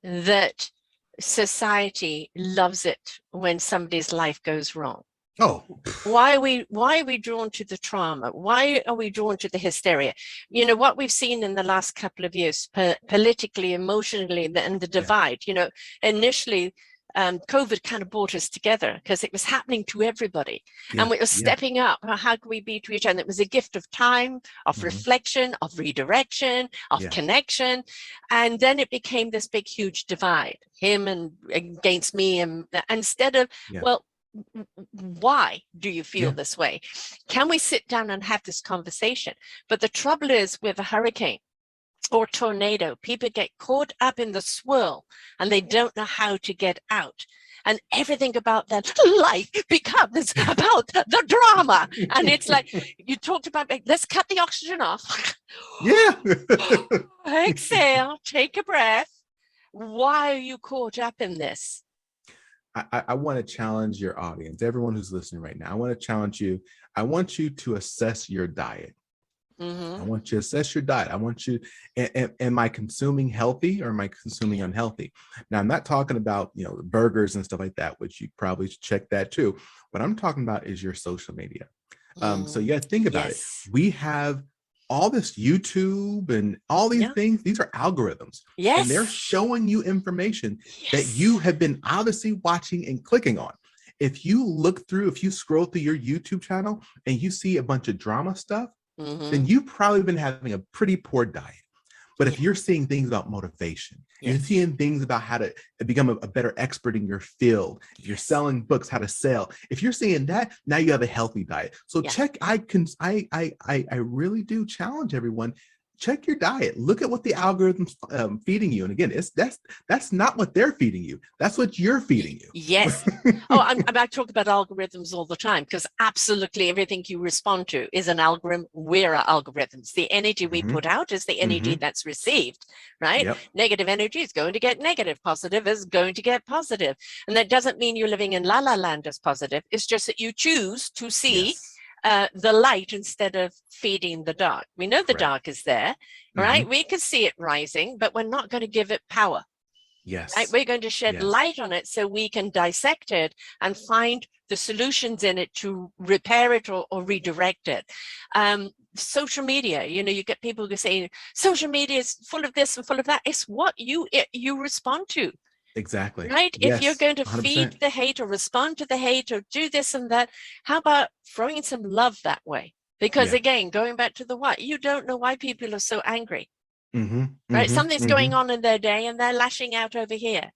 that society loves it when somebody's life goes wrong? Oh, Why are we drawn to the trauma? Why are we drawn to the hysteria? You know, what we've seen in the last couple of years, politically, emotionally, and the yeah, divide, you know, initially, COVID kind of brought us together because it was happening to everybody. And yeah, we were yeah. stepping up. How can we be to each other? It was a gift of time, of Hmm. reflection, of redirection, of Yeah, connection. And then it became this big, huge divide, him and against me. And instead of, yeah, well, why do you feel yeah. this way? Can we sit down and have this conversation? But the trouble is with a hurricane or tornado, people get caught up in the swirl and they don't know how to get out. And everything about that life becomes about the drama. And it's like you talked about, let's cut the oxygen off. Yeah. Exhale, take a breath. Why are you caught up in this? I want to challenge your audience, everyone who's listening right now. I want to challenge you. I want you to assess your diet. I Mm-hmm. want you to assess your diet. I want you, am I consuming healthy or am I consuming Yeah. unhealthy? Now, I'm not talking about, burgers and stuff like that, which you probably should check that too. What I'm talking about is your social media. So you got to think about it. Yes. We have all this YouTube and all these Yeah. things. These are algorithms, and they're Yes. showing you information that you Yes. have been obviously watching and clicking on. If you scroll through your YouTube channel and you see a bunch of drama stuff, Mm-hmm. then you've probably been having a pretty poor diet. But if Yeah. you're seeing things about motivation, you're Yes. seeing things about how to become a better expert in your field, if you're Yes. selling books, how to sell, if you're seeing that, now you have a healthy diet. So Yeah. I really do challenge everyone. Check your diet. Look at what the algorithm's feeding you. And again, that's not what they're feeding you. That's what you're feeding Yes. you. Oh, I talk about algorithms all the time because absolutely everything you respond to is an algorithm. We're algorithms. The energy we Hmm. put out is the energy Hmm. that's received, right? Yep. Negative energy is going to get negative. Positive is going to get positive. And that doesn't mean you're living in la la land as positive. It's just that you choose to see Yes. the light instead of feeding the dark. We know the Correct. dark is there, Hmm. right? We can see it rising, but we're not going to give it power. Right? Yes. We're going to shed Yes. light on it so we can dissect it and find the solutions in it to repair it or redirect it. Social media, you get people who say social media is full of this and full of that. It's what you respond to. Exactly. Right? If you're Yes. going to feed 100%. the hate or respond to the hate or do this and that, how about throwing some love that way? Because Yeah. again, going back to the why, you don't know why people are so angry, Hmm. right? Hmm. Something's going Hmm. on in their day and they're lashing out over here.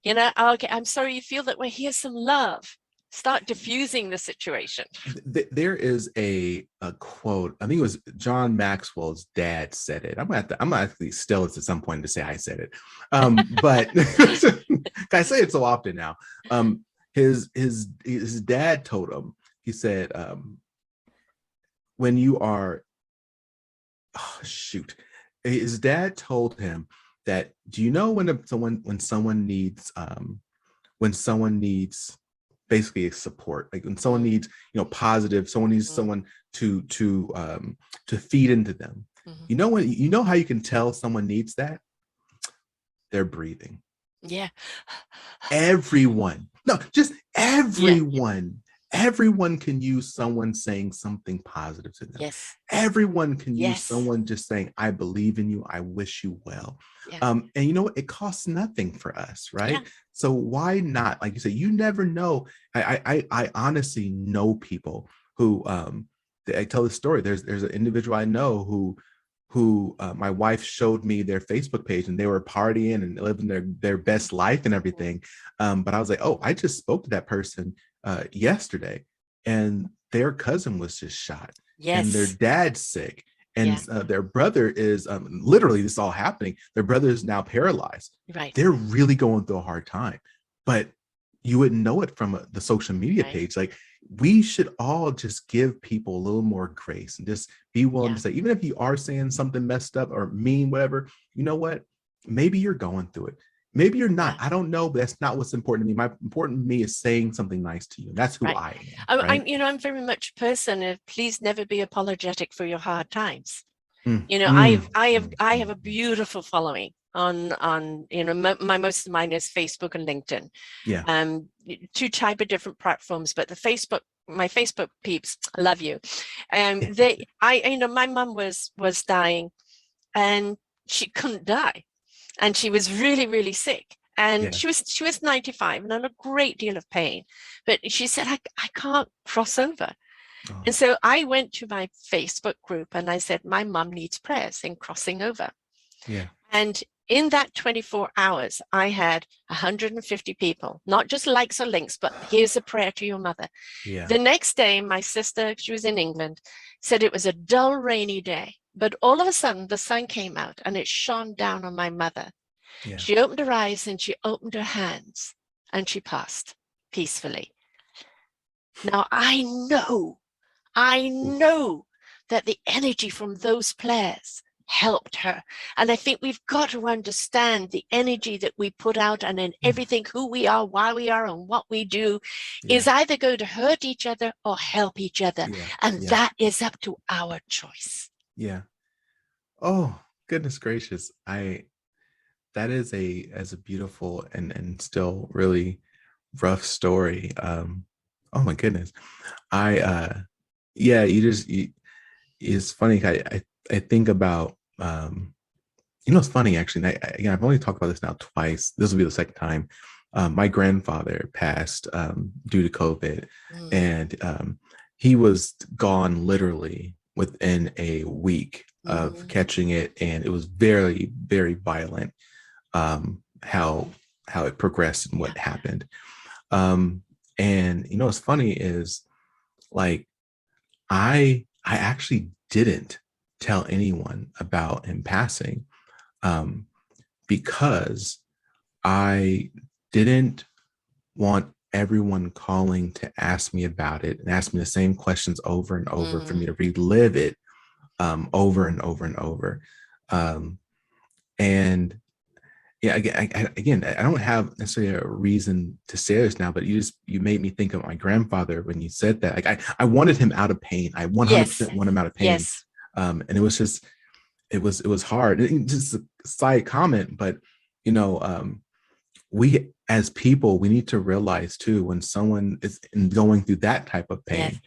Okay, I'm sorry you feel that way. Here's some love. Start diffusing the situation. There is a quote. I think it was John Maxwell's dad said it. I'm gonna actually steal it at some point to say I said it. But I say it so often now. His dad told him. He said, when you are, oh, shoot, his dad told him that, do you know when someone needs basically a support, like when someone Mm, needs positive, someone needs mm, someone to feed into them. mhm. How you can tell someone needs that? They're breathing. Yeah. Everyone, no, just Yeah. everyone can use someone saying something positive to them. Yes. Everyone can use Yes. someone just saying, I believe in you, I wish you well. Yeah. And you know what, it costs nothing for us, Yeah. right? So why not? Like you said, you never know. I honestly know people who I tell the story. There's an individual I know who my wife showed me their Facebook page, and they were partying and living their best life and everything. But I was like, oh, I just spoke to that person yesterday, and their cousin was just shot, and their Yes. dad's sick, and Yeah. their brother is literally, this is all happening. Their brother is now paralyzed. Right. They're really going through a hard time, but you wouldn't know it from the social media Right. page. Like, we should all just give people a little more grace and just be willing Yeah. to say, even if you are saying something messed up or mean, whatever, you know what? Maybe you're going through it. Maybe you're not. Yeah. I don't know, but that's not what's important to me. My important to me is saying something nice to you. That's who Right. I am. I'm, Right. I'm very much a person of please never be apologetic for your hard times. Mm, You know, mm, I have mm, I have mm, a mm. beautiful following. on most of mine is Facebook and LinkedIn. Yeah. Two type of different platforms, but my Facebook peeps, I love you. My mum was dying, and she couldn't die, and she was really, really sick. And she was 95 and in a great deal of pain. But she said, I can't cross over. Oh. And so I went to my Facebook group and I said, my mum needs prayers in crossing over. Yeah. And in that 24 hours, I had 150 people, not just likes or links, but here's a prayer to your mother. Yeah. The next day, my sister, she was in England, said it was a dull, rainy day. But all of a sudden, the sun came out and it shone down on my mother. Yeah. She opened her eyes and she opened her hands and she passed peacefully. Now, I know that the energy from those prayers helped her. And I think we've got to understand the energy that we put out, and in everything, who we are, why we are, and what we do is either going to hurt each other or help each other. And that is up to our choice. Yeah. Oh, goodness gracious. That is a beautiful and still really rough story. Oh my goodness. It's funny. I think about, it's funny actually. I've only talked about this now twice. This will be the second time. My grandfather passed due to COVID, and he was gone literally within a week of catching it, and it was very, very violent. How it progressed and what happened. And what's funny is, like, I actually didn't tell anyone about him passing, because I didn't want everyone calling to ask me about it and ask me the same questions over and over for me to relive it over and over and over. And yeah, again, I don't have necessarily a reason to say this now, but you made me think of my grandfather when you said that. Like, I wanted him out of pain. I 100% want him out of pain. Yes. And it was just, it was hard. Just a side comment, but we as people, we need to realize too, when someone is going through that type of pain,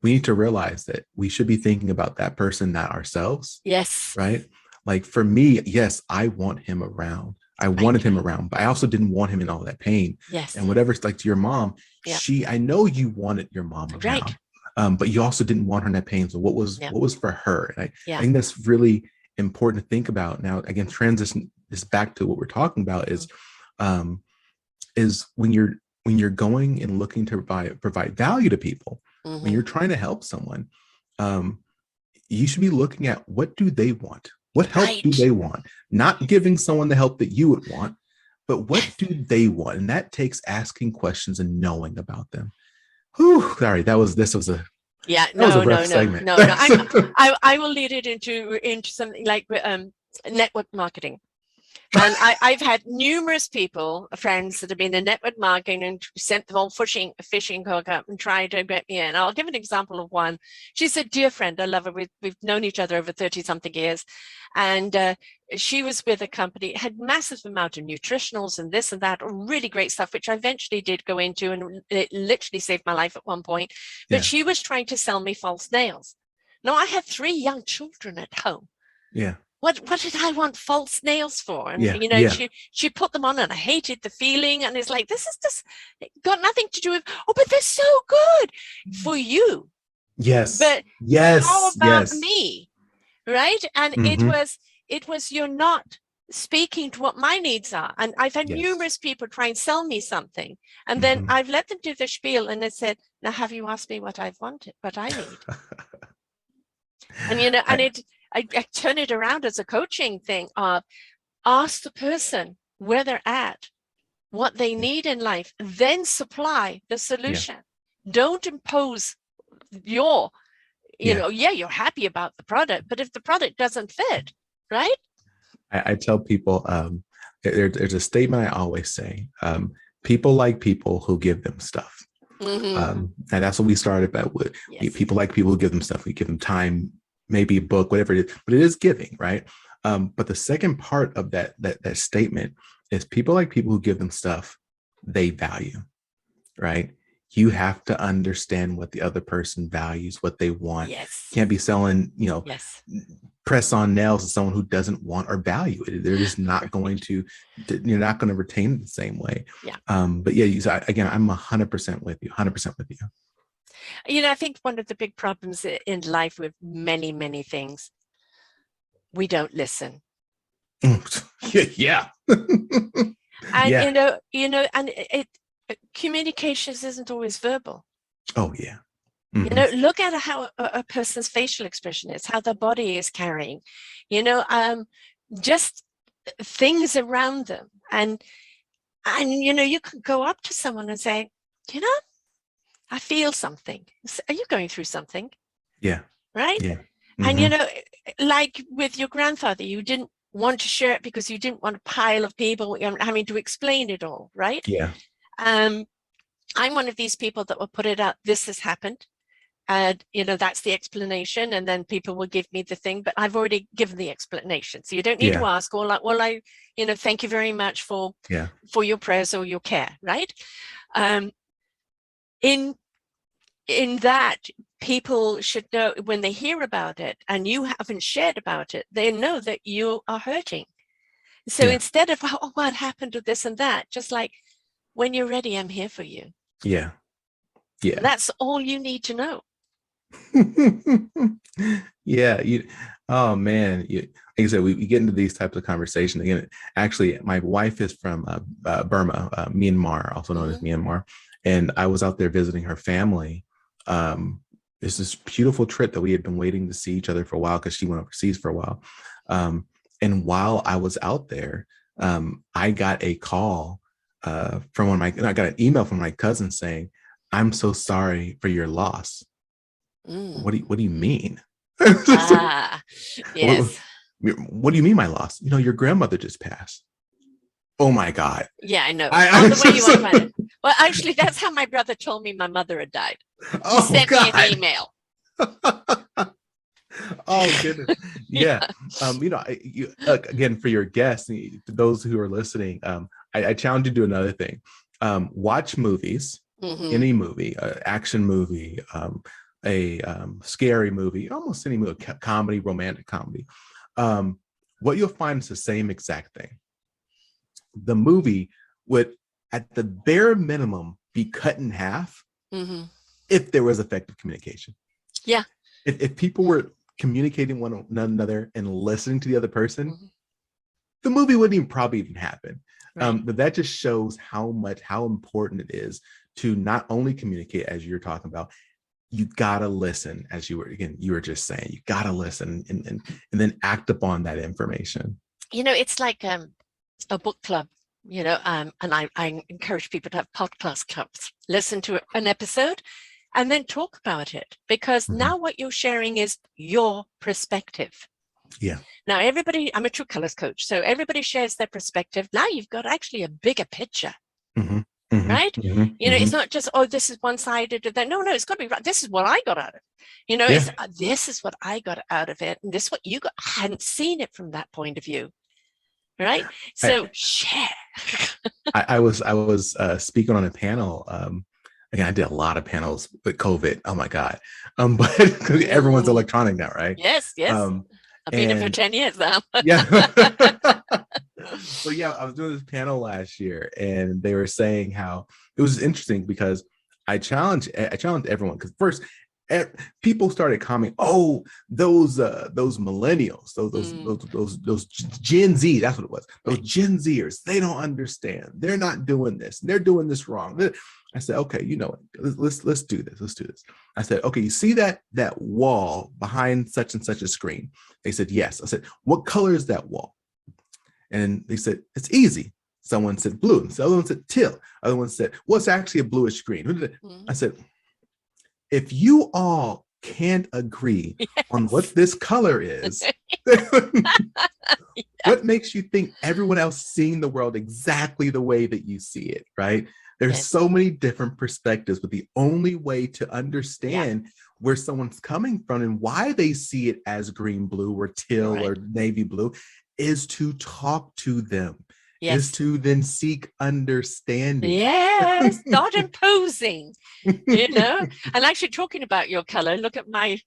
we need to realize that we should be thinking about that person, not ourselves. Yes. Right. Like, for me, yes, I want him around. I wanted him around, but I also didn't want him in all that pain. Yes. And whatever it's like to your mom, I know you wanted your mom around, but you also didn't want her in that pain. So what was for her? And I think that's really important to think about. Now, again, transition this back to what we're talking about is when you're going and looking to provide value to people, when you're trying to help someone, you should be looking at, what do they want? What help do they want? Not giving someone the help that you would want, but what do they want? And that takes asking questions and knowing about them. Whew, sorry, this was a rough segment. No. I will lead it into something like network marketing. And I've had numerous friends that have been in network marketing and sent them all fishing hook up and tried to get me in. I'll give an example of one. She's a dear friend. I love her. We've known each other over 30 something years. And she was with a company, had massive amount of nutritionals and this and that, really great stuff, which I eventually did go into, and it literally saved my life at one point. But she was trying to sell me false nails. Now, I had 3 young children at home. Yeah. What did I want false nails for? And she put them on, and I hated the feeling. And it's like, this is just got nothing to do with, but they're so good for you. Yes. But how about me? Right. And it was you're not speaking to what my needs are. And I've had numerous people try and sell me something. And then I've let them do the spiel, and they said, now, have you asked me what I've wanted, what I need? And I turn it around as a coaching thing of, ask the person where they're at, what they need in life, then supply the solution. Don't impose you're happy about the product, but if the product doesn't fit, right? I tell people, there's a statement I always say, people like people who give them stuff. And that's what we started about with. People like people who give them stuff. We give them time, maybe a book, whatever it is, but it is giving, right? But the second part of that statement is people like people who give them stuff they value, right? You have to understand what the other person values, what they want. Yes. Can't be selling, Yes. press on nails to someone who doesn't want or value it. They're just not going to, you're not going to retain it the same way. Yeah. But yeah, again, I'm 100% with you, 100% with you. I think one of the big problems in life with many, many things, we don't listen. Yeah. And, Yeah. and communications isn't always verbal. Oh, yeah. Mm-hmm. Look at how a person's facial expression is, how their body is carrying, just things around them. And you can go up to someone and say, I feel something. Are you going through something? Yeah. Right? Yeah. Mm-hmm. And, like with your grandfather, you didn't want to share it because you didn't want a pile of people having to explain it all, right? Yeah. I'm one of these people that will put it out, this has happened. And, that's the explanation. And then people will give me the thing, but I've already given the explanation. So you don't need to ask, or like, well, thank you very much for your prayers or your care, right? In that, people should know when they hear about it and you haven't shared about it, they know that you are hurting. So instead of, oh, what happened to this and that, just like, when you're ready, I'm here for you. Yeah. Yeah. That's all you need to know. Yeah. Oh man. Like I said, we get into these types of conversations again. Actually, my wife is from Burma, Myanmar, also known as Myanmar. And I was out there visiting her family. It's this beautiful trip that we had been waiting to see each other for a while because she went overseas for a while. And while I was out there, I got a call from I got an email from my cousin saying, "I'm so sorry for your loss." What do you mean? Yes. What do you mean my loss? Your grandmother just passed. Oh my God. Yeah, I know. Not the way you want to find it. Well, actually, that's how my brother told me my mother had died. He sent me an email. Oh goodness. Yeah. Again, for your guests, for those who are listening, I challenge you to do another thing. Watch movies, any movie, action movie, a scary movie, almost any movie, comedy, romantic comedy. What you'll find is the same exact thing. The movie would, at the bare minimum, be cut in half if there was effective communication. Yeah. If people were communicating one another and listening to the other person, the movie wouldn't probably even happen. Right. But that just shows how important it is to not only communicate, as you're talking about. You gotta listen, as you were just saying. You gotta listen and then act upon that information. It's like a book club, and I encourage people to have podcast clubs. Listen to an episode and then talk about it, because now what you're sharing is your perspective. Yeah. Now everybody, I'm a true colors coach, so everybody shares their perspective. Now you've got actually a bigger picture. Right? It's not just, oh, this is one-sided. No, it's got to be right. This is what I got out of it. This is what I got out of it. And this is what you got. I hadn't seen it from that point of view. Right? So share. I was speaking on a panel. Again, I did a lot of panels with COVID. Oh my God. But everyone's electronic now, right? Yes. I've been here for 10 years now. Yeah. So yeah, I was doing this panel last year, and they were saying how it was interesting because I challenged everyone, because first people started commenting, oh, those millennials, those Gen Z, that's what it was. Those Gen Zers, they don't understand. They're not doing this. They're doing this wrong. I said, okay, let's do this. Let's do this. I said, okay, you see that wall behind such and such a screen? They said, yes. I said, what color is that wall? And they said, it's easy. Someone said blue. The other one said teal. Other one said, well, it's actually a bluish screen. I said, if you all can't agree on what this color is, what makes you think everyone else seeing the world exactly the way that you see it, right? There's so many different perspectives, but the only way to understand where someone's coming from and why they see it as green, blue, or teal or navy blue, is to talk to them, is to then seek understanding. Yes, not imposing, and actually talking about your color, look at my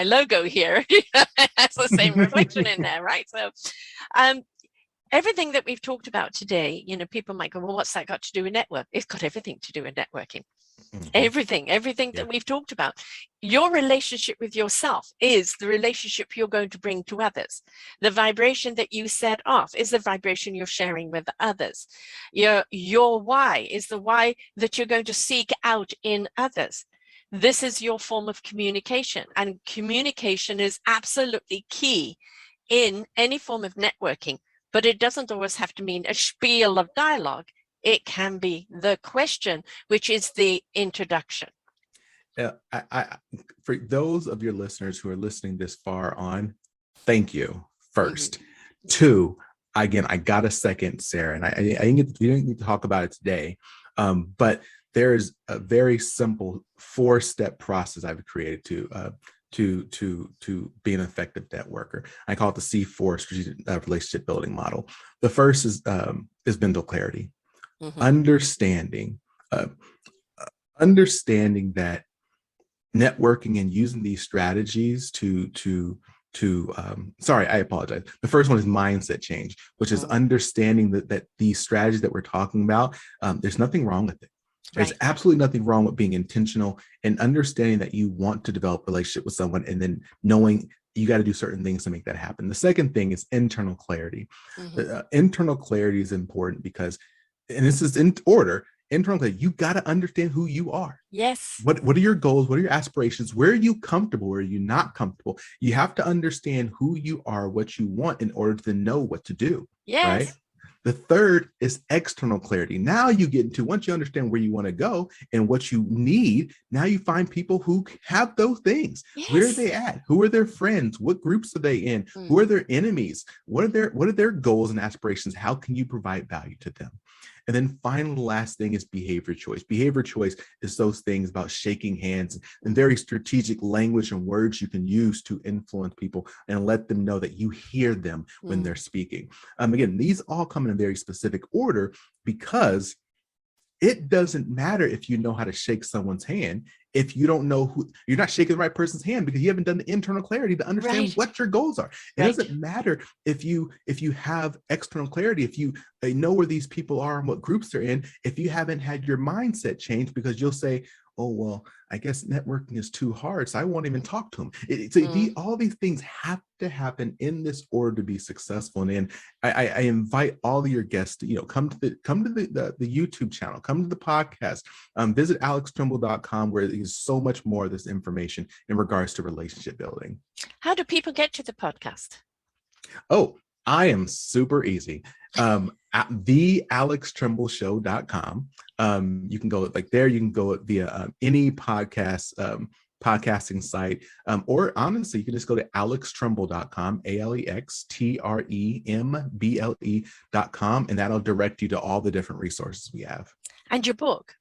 logo here. That's the same reflection in there, right? So everything that we've talked about today, people might go, well, what's that got to do with network? It's got everything to do with networking. Everything that we've talked about. Your relationship with yourself is the relationship you're going to bring to others. The vibration that you set off is the vibration you're sharing with others. Your why is the why that you're going to seek out in others. This is your form of communication, and communication is absolutely key in any form of networking, but it doesn't always have to mean a spiel of dialogue. It can be the question, which is the introduction. For those of your listeners who are listening this far on, thank you first. Two, again, I got a second, Sarah, and we didn't need to talk about it today, but there's a very simple 4-step process I've created to be an effective networker. I call it the C4 strategic relationship building model. The first is mental clarity. Understanding that networking and using these strategies sorry, I apologize. The first one is mindset change, which is understanding that these strategies that we're talking about, there's nothing wrong with it. There's absolutely nothing wrong with being intentional and understanding that you want to develop a relationship with someone and then knowing you got to do certain things to make that happen. The second thing is internal clarity. Internal clarity is important because, and this is in order, internal clarity, you got to understand who you are. Yes. What are your goals? What are your aspirations? Where are you comfortable? Where are you not comfortable? You have to understand who you are, what you want in order to know what to do. Yes. Right? The third is external clarity. Now you get into, once you understand where you want to go and what you need, now you find people who have those things. Yes. Where are they at? Who are their friends? What groups are they in? Who are their enemies? What are their goals and aspirations? How can you provide value to them? And then finally, the last thing is behavior choice. Behavior choice is those things about shaking hands and very strategic language and words you can use to influence people and let them know that you hear them when they're speaking. Again, these all come in a very specific order because it doesn't matter if you know how to shake someone's hand if you don't know who, you're not shaking the right person's hand because you haven't done the internal clarity to understand what your goals are. It doesn't matter if you have external clarity, if you know where these people are and what groups they're in, if you haven't had your mindset change, because you'll say, oh, well, I guess networking is too hard, so I won't even talk to them. All these things have to happen in this order to be successful. And I invite all of your guests to, come to the YouTube channel, come to the podcast, visit alextremble.com, where there's so much more of this information in regards to relationship building. How do people get to the podcast? Oh, I am super easy. At thealextrembleshow.com. You can go there. You can go via any podcasting site, or honestly, you can just go to alextremble.com, ALEXTREMBLE.com, and that'll direct you to all the different resources we have. And your book?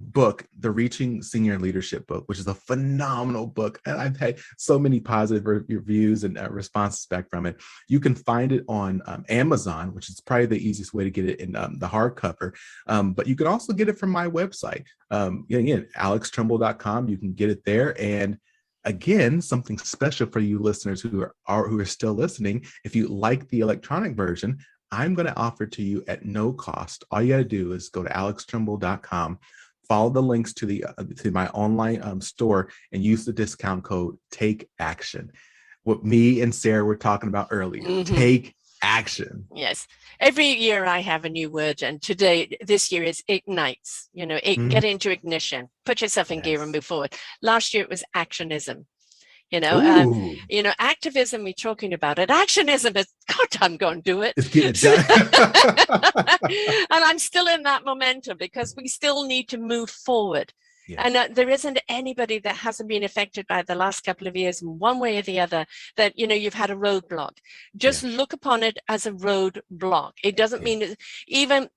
Book, the Reaching Senior Leadership book, which is a phenomenal book, and I've had so many positive reviews and responses back from it. You can find it on Amazon, which is probably the easiest way to get it in the hardcover, but you can also get it from my website, again, alextremble.com. You can get it there. And again, something special for you listeners who are still listening, if you like the electronic version, I'm going to offer to you at no cost. All you got to do is go to alextremble.com, follow the links to my online store, and use the discount code Take Action. What me and Sarah were talking about earlier. Take action. Yes. Every year I have a new word, and this year is ignites. Get into ignition, put yourself in gear and move forward. Last year it was actionism. Activism, we're talking about it. Actionism is, God, I'm going to do it. It's getting done. And I'm still in that momentum because we still need to move forward. Yeah. And there isn't anybody that hasn't been affected by the last couple of years in one way or the other, that, you know, you've had a roadblock. Just look upon it as a roadblock. It doesn't mean even,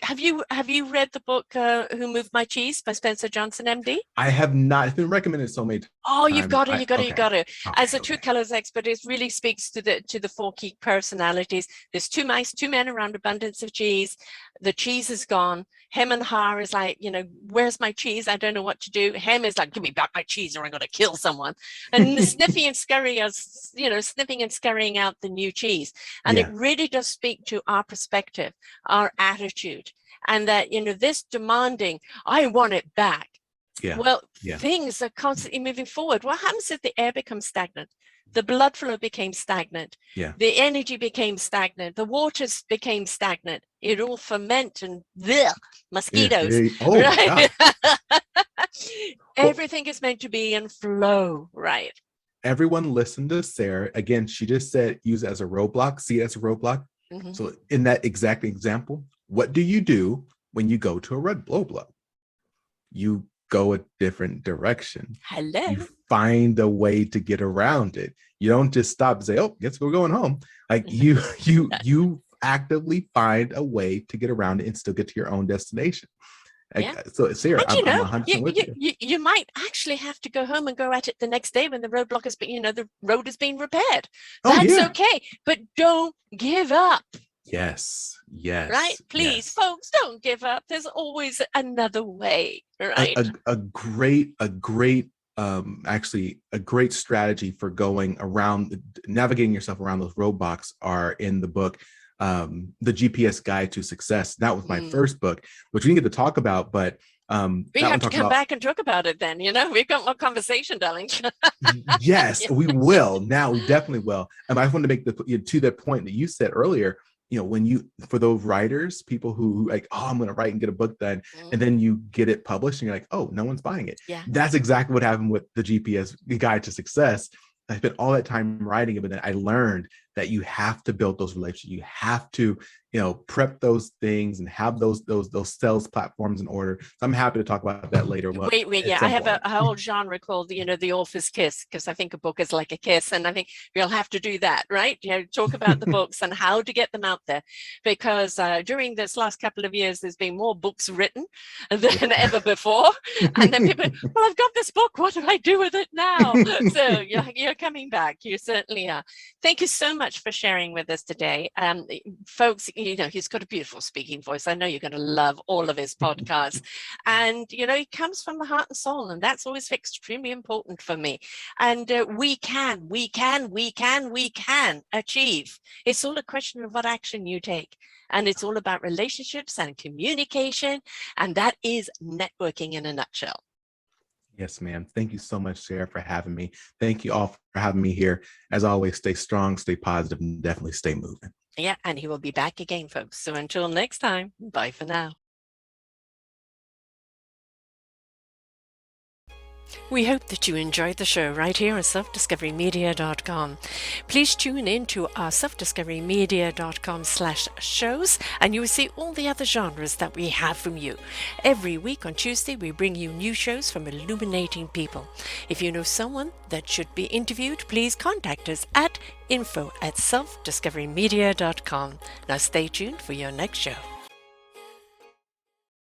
have you read the book, Who Moved My Cheese by Spencer Johnson, MD? I have not. It's been recommended so many times. Oh, you've got to, you got to. As a true Okay. colors expert, it really speaks to the four key personalities. There's two mice, two men around abundance of cheese. The cheese is gone. Hem and Har is like, you know, where's my cheese? I don't know what to do. Hem is like, give me back my cheese or I'm going to kill someone. And the Sniffy and Scurry are, you know, sniffing and scurrying out the new cheese. And it really does speak to our perspective, our attitude, and that, you know, this demanding, I want it back. Well, things are constantly moving forward. What happens if the air becomes stagnant? The blood flow became stagnant. The energy became stagnant. The waters became stagnant. It all ferment and mosquitoes. Right? Everything is meant to be in flow, right? Everyone listen to Sarah. Again, she just said use it as a roadblock, see it as a roadblock. So in that exact example, what do you do when you go to a roadblock? You go a different direction. You find a way to get around it. You don't just stop and say, oh, guess we're going home. Like you actively find a way to get around it and still get to your own destination. So Sarah, I'm 100% with you. You might actually have to go home and go at it the next day when the roadblock has been, you know, the road is being repaired. That's okay, but don't give up. Yes. Right? Please, folks, don't give up. There's always another way, right? A great actually a great strategy for going around, navigating yourself around those roadblocks are in the book, The GPS Guide to Success. That was my first book, which we didn't get to talk about, but we have to come back and talk about it then, you know, we've got more conversation, darling. Yes, we will. Now we definitely will. And I just wanted to make to that point that you said earlier, you know, when you, for those writers, people who like, oh, I'm going to write and get a book done, and then you get it published and you're like, oh, no one's buying it. That's exactly what happened with the GPS Guide to Success. I spent all that time writing it, but then I learned that you have to build those relationships. You have to, you know, prep those things and have those sales platforms in order. So I'm happy to talk about that later. Wait, I have a whole genre called, you know, the author's kiss, because I think a book is like a kiss, and I think we'll have to do that, right? You know, talk about the books and how to get them out there, because during this last couple of years, there's been more books written than ever before, and then people, well, I've got this book. What do I do with it now? So you're coming back. You certainly are. Thank you so much for sharing with us today. Folks, you know, he's got a beautiful speaking voice. I know you're going to love all of his podcasts. And, you know, he comes from the heart and soul, and that's always extremely important for me. And we can achieve. It's all a question of what action you take. And it's all about relationships and communication. And that is networking in a nutshell. Yes, ma'am. Thank you so much, Sarah, for having me. Thank you all for having me here. As always, stay strong, stay positive, and definitely stay moving. Yeah, and he will be back again, folks. So until next time, bye for now. We hope that you enjoyed the show right here on selfdiscoverymedia.com. Please tune in to our selfdiscoverymedia.com/shows, and you will see all the other genres that we have from you. Every week on Tuesday, we bring you new shows from illuminating people. If you know someone that should be interviewed, please contact us at info@selfdiscoverymedia.com. Now stay tuned for your next show.